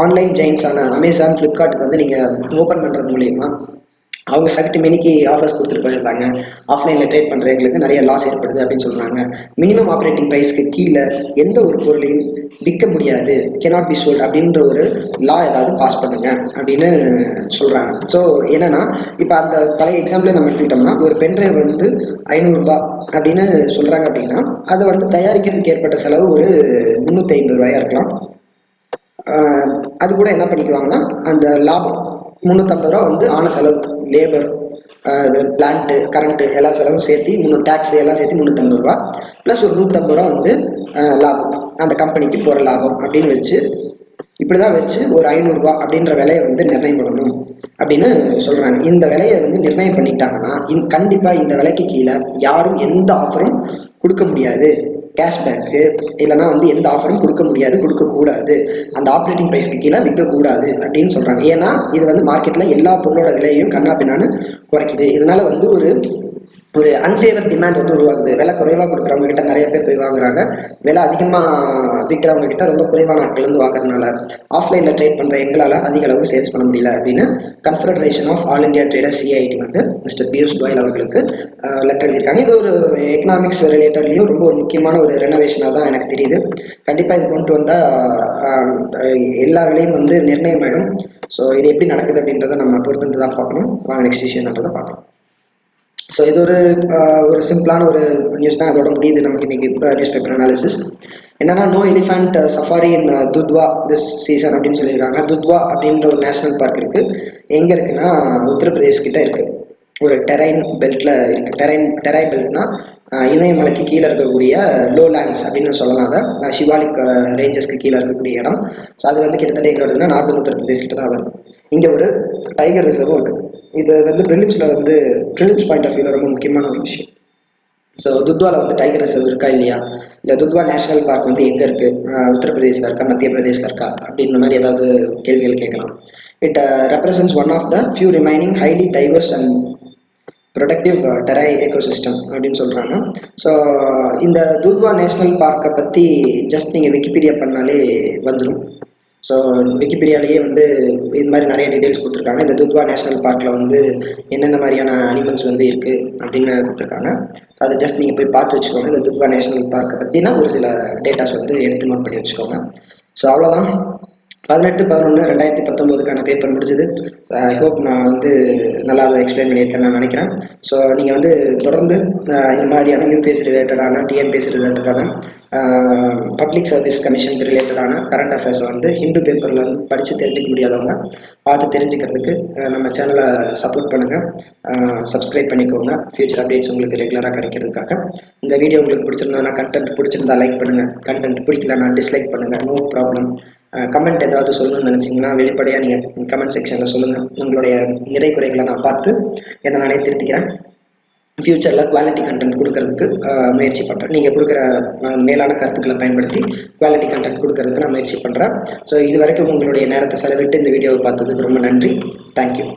ஆன்லைன் ஜெயின்ஸான அமேசான், ஃப்ளிப்கார்ட்டுக்கு வந்து நீங்க ஓப்பன் பண்றது மூலியமா அவங்க சகட்டு மினிக்கு ஆஃபர்ஸ் கொடுத்துட்டு போயிருக்காங்க. ஆஃப்லைனில் ட்ரேட் பண்ணுறவங்களுக்கு நிறைய லாஸ் ஏற்படுது அப்படின்னு சொல்கிறாங்க. மினிமம் ஆப்ரேட்டிங் ப்ரைஸ்க்கு கீழே எந்த ஒரு பொருளையும் விற்க முடியாது, cannot be sold அப்படின்ற ஒரு லா ஏதாவது பாஸ் பண்ணுங்க அப்படின்னு சொல்கிறாங்க. ஸோ என்னன்னா, இப்போ அந்த பழைய எக்ஸாம்பிள் நம்ம எடுத்துக்கிட்டோம்னா, ஒரு பென்ட்ரைவ் வந்து 500 ரூபாய் அப்படின்னு சொல்கிறாங்க அப்படின்னா, அதை வந்து தயாரிக்கிறதுக்கு ஏற்பட்ட செலவு ஒரு 350 ரூபாயா இருக்கலாம். அது கூட என்ன பண்ணிக்குவாங்கன்னா, அந்த லாபம் 350 ரூபா வந்து ஆன செலவு, லேபர், பிளான்ட்டு, கரண்ட்டு எல்லா செலவும் சேர்த்து டேக்ஸ் எல்லாம் சேர்த்து 350 ரூபா ப்ளஸ் ஒரு 150 ரூபா வந்து லாபம், அந்த கம்பெனிக்கு போகிற லாபம் அப்படின்னு வச்சு, இப்படிதான் வச்சு ஒரு 500 ரூபா அப்படின்ற விலையை வந்து நிர்ணயம் பண்ணணும் அப்படின்னு சொல்றாங்க. இந்த விலையை வந்து நிர்ணயம் பண்ணிட்டாங்கன்னா, கண்டிப்பா இந்த விலைக்கு கீழே யாரும் எந்த ஆஃபரும் கொடுக்க முடியாது. கேஷ்பேக்கு இல்லைன்னா வந்து எந்த ஆஃபரும் கொடுக்க முடியாது, கொடுக்கக்கூடாது. அந்த ஆப்ரேட்டிங் ப்ரைஸ்க்கு கீழே விற்கக்கூடாது அப்படின்னு சொல்றாங்க. ஏன்னா இது வந்து மார்க்கெட்ல எல்லா பொருளோட விலையையும் கண்ணா பின்னான்னு குறைக்குது. இதனால வந்து ஒரு அன்ஃபேவர் டிமாண்ட் வந்து உருவாகுது. விலை குறைவாக கொடுக்குறவங்க கிட்ட நிறைய பேர் போய் வாங்குறாங்க, விலை அதிகமாக விற்கிறவங்க கிட்ட ரொம்ப குறைவான ஆட்கள் வந்து வாங்குறதுனால ஆஃப்லைனில் ட்ரேட் பண்ணுற எங்களால் அதிக அளவு சேல்ஸ் பண்ண முடியல அப்படின்னு confederation of all India traders, CIT வந்து மிஸ்டர் பியூஷ் கோயல் அவர்களுக்கு லெட்டர் எழுதியிருக்காங்க. இது ஒரு எக்கனாமிக்ஸ் ரிலேட்டட்லையும் ரொம்ப ஒரு முக்கியமான ஒரு ரெனோவேஷனாக தான் எனக்கு தெரியுது. கண்டிப்பாக இது கொண்டு வந்தால் எல்லா விலையும் வந்து நிர்ணயம் ஆகிடும். ஸோ இது எப்படி நடக்குது அப்படின்றத நம்ம பொறுத்து தான் பார்க்கணும். வாங்க நெக்ஸ்ட் விஷயம்ன்றதை பார்க்கலாம். ஸோ இது ஒரு சிம்பிளான ஒரு நியூஸ் தான், அதோட முடியுது நமக்கு இன்னைக்கு நியூஸ் பேப்பர் அனாலிசிஸ். என்னன்னா, no elephant safari in Dudhwa this season அப்படின்னு சொல்லியிருக்காங்க. துத்வா அப்படின்ற ஒரு நேஷனல் பார்க் இருக்கு. எங்க இருக்குன்னா, உத்தரப்பிரதேஷ் கிட்ட இருக்கு. ஒரு டெரைன் பெல்ட்ல இருக்கு. டெரை பெல்ட்னா இமயமலைக்கு கீழே இருக்கக்கூடிய லோ லேண்ட்ஸ் அப்படின்னு சொல்லலாம். அதை சிவாலிக் ரேஞ்சஸ்க்கு கீழே இருக்கக்கூடிய இடம். ஸோ அது வந்து கிட்டத்தட்ட எங்கே வருதுன்னா, நார்தன் உத்தரப்பிரதேஷ் கிட்ட தான் வருது. இங்கே ஒரு டைகர் ரிசர்வும் இருக்கு. இது வந்து ப்ரிலிம்ஸ் பாயிண்ட் ஆஃப் வியூல ரொம்ப முக்கியமான ஒரு விஷயம். ஸோ துத்வாவில் வந்து டைகர் ரிசர்வ் இருக்கா இல்லையா, இல்லை துத்வா நேஷனல் பார்க் வந்து எங்கே இருக்கு, உத்தரப்பிரதேசில் இருக்கா, மத்திய பிரதேசில் இருக்கா அப்படின்ற மாதிரி ஏதாவது கேள்விகள் கேட்கலாம். It represents one of the few remaining highly diverse and productive Terai ecosystem அப்படின்னு சொல்கிறாங்க. ஸோ இந்த துத்வா நேஷனல் பார்க்கை பற்றி ஜஸ்ட் நீங்கள் விக்கிபீடியா பண்ணாலே வந்துடும். ஸோ விக்கிபீடியாலேயே வந்து இது மாதிரி நிறைய டீட்டெயில்ஸ் கொடுத்துருக்காங்க. இந்த துத்வா நேஷனல் பார்க்கில் வந்து என்னென்ன மாதிரியான அனிமல்ஸ் வந்து இருக்குது அப்படின்னு கொடுத்துருக்காங்க. ஸோ அதை ஜஸ்ட் நீங்கள் போய் பார்த்து வச்சுக்கோங்க. இந்த துத்வா நேஷனல் பார்க்கை பற்றினா ஒரு சில டேட்டாஸ் வந்து எடுத்து நோட் பண்ணி வச்சுக்கோங்க. ஸோ அவ்வளோதான். 18/11/2019 பேப்பர் முடிஞ்சது. ஐ ஹோப் நான் வந்து நல்லா அதை எக்ஸ்பிளைன் பண்ணியிருக்கேன்னு நான் நினைக்கிறேன். ஸோ நீங்கள் வந்து தொடர்ந்து இந்த மாதிரியான யூபிஎஸ்சி ரிலேட்டடான, டிஎன்பிஎஸ்சி ரிலேட்டடான, பப்ளிக் சர்வீஸ் கமிஷனுக்கு ரிலேட்டடான கரண்ட் அஃபேர்ஸை வந்து ஹிந்து பேப்பரில் வந்து படித்து தெரிஞ்சுக்க முடியாதவங்க பார்த்து தெரிஞ்சுக்கிறதுக்கு நம்ம சேனலை சப்போர்ட் பண்ணுங்கள், சப்ஸ்கிரைப் பண்ணிக்கோங்க. ஃபியூச்சர் அப்டேட்ஸ் உங்களுக்கு ரெகுலராக கிடைக்கிறதுக்காக. இந்த வீடியோ உங்களுக்கு பிடிச்சிருந்தா, கண்டென்ட் பிடிச்சிருந்தா லைக் பண்ணுங்கள், கண்டென்ட் பிடிக்கலன்னா டிஸ்லைக் பண்ணுங்கள், நோ ப்ராப்ளம். கமெண்ட் ஏதாவது சொல்லணும்னு நினச்சிங்கன்னா வெளிப்படையாக நீங்கள் கமெண்ட் செக்ஷனில் சொல்லுங்கள். உங்களுடைய நிறை குறைகளை நான் பார்த்து என்னை நானே திருத்திக்கிறேன். ஃப்யூச்சரில் குவாலிட்டி கண்டென்ட் கொடுக்கறதுக்கு முயற்சி பண்ணுறேன். நீங்கள் கொடுக்குற மேலான கருத்துக்களை பயன்படுத்தி குவாலிட்டி கண்டென்ட் கொடுக்கறதுக்கு நான் முயற்சி பண்ணுறேன். ஸோ இது வரைக்கும் உங்களுடைய நேரத்தை செலவிட்டு இந்த வீடியோவை பார்த்ததுக்கு ரொம்ப நன்றி. தேங்க்யூ.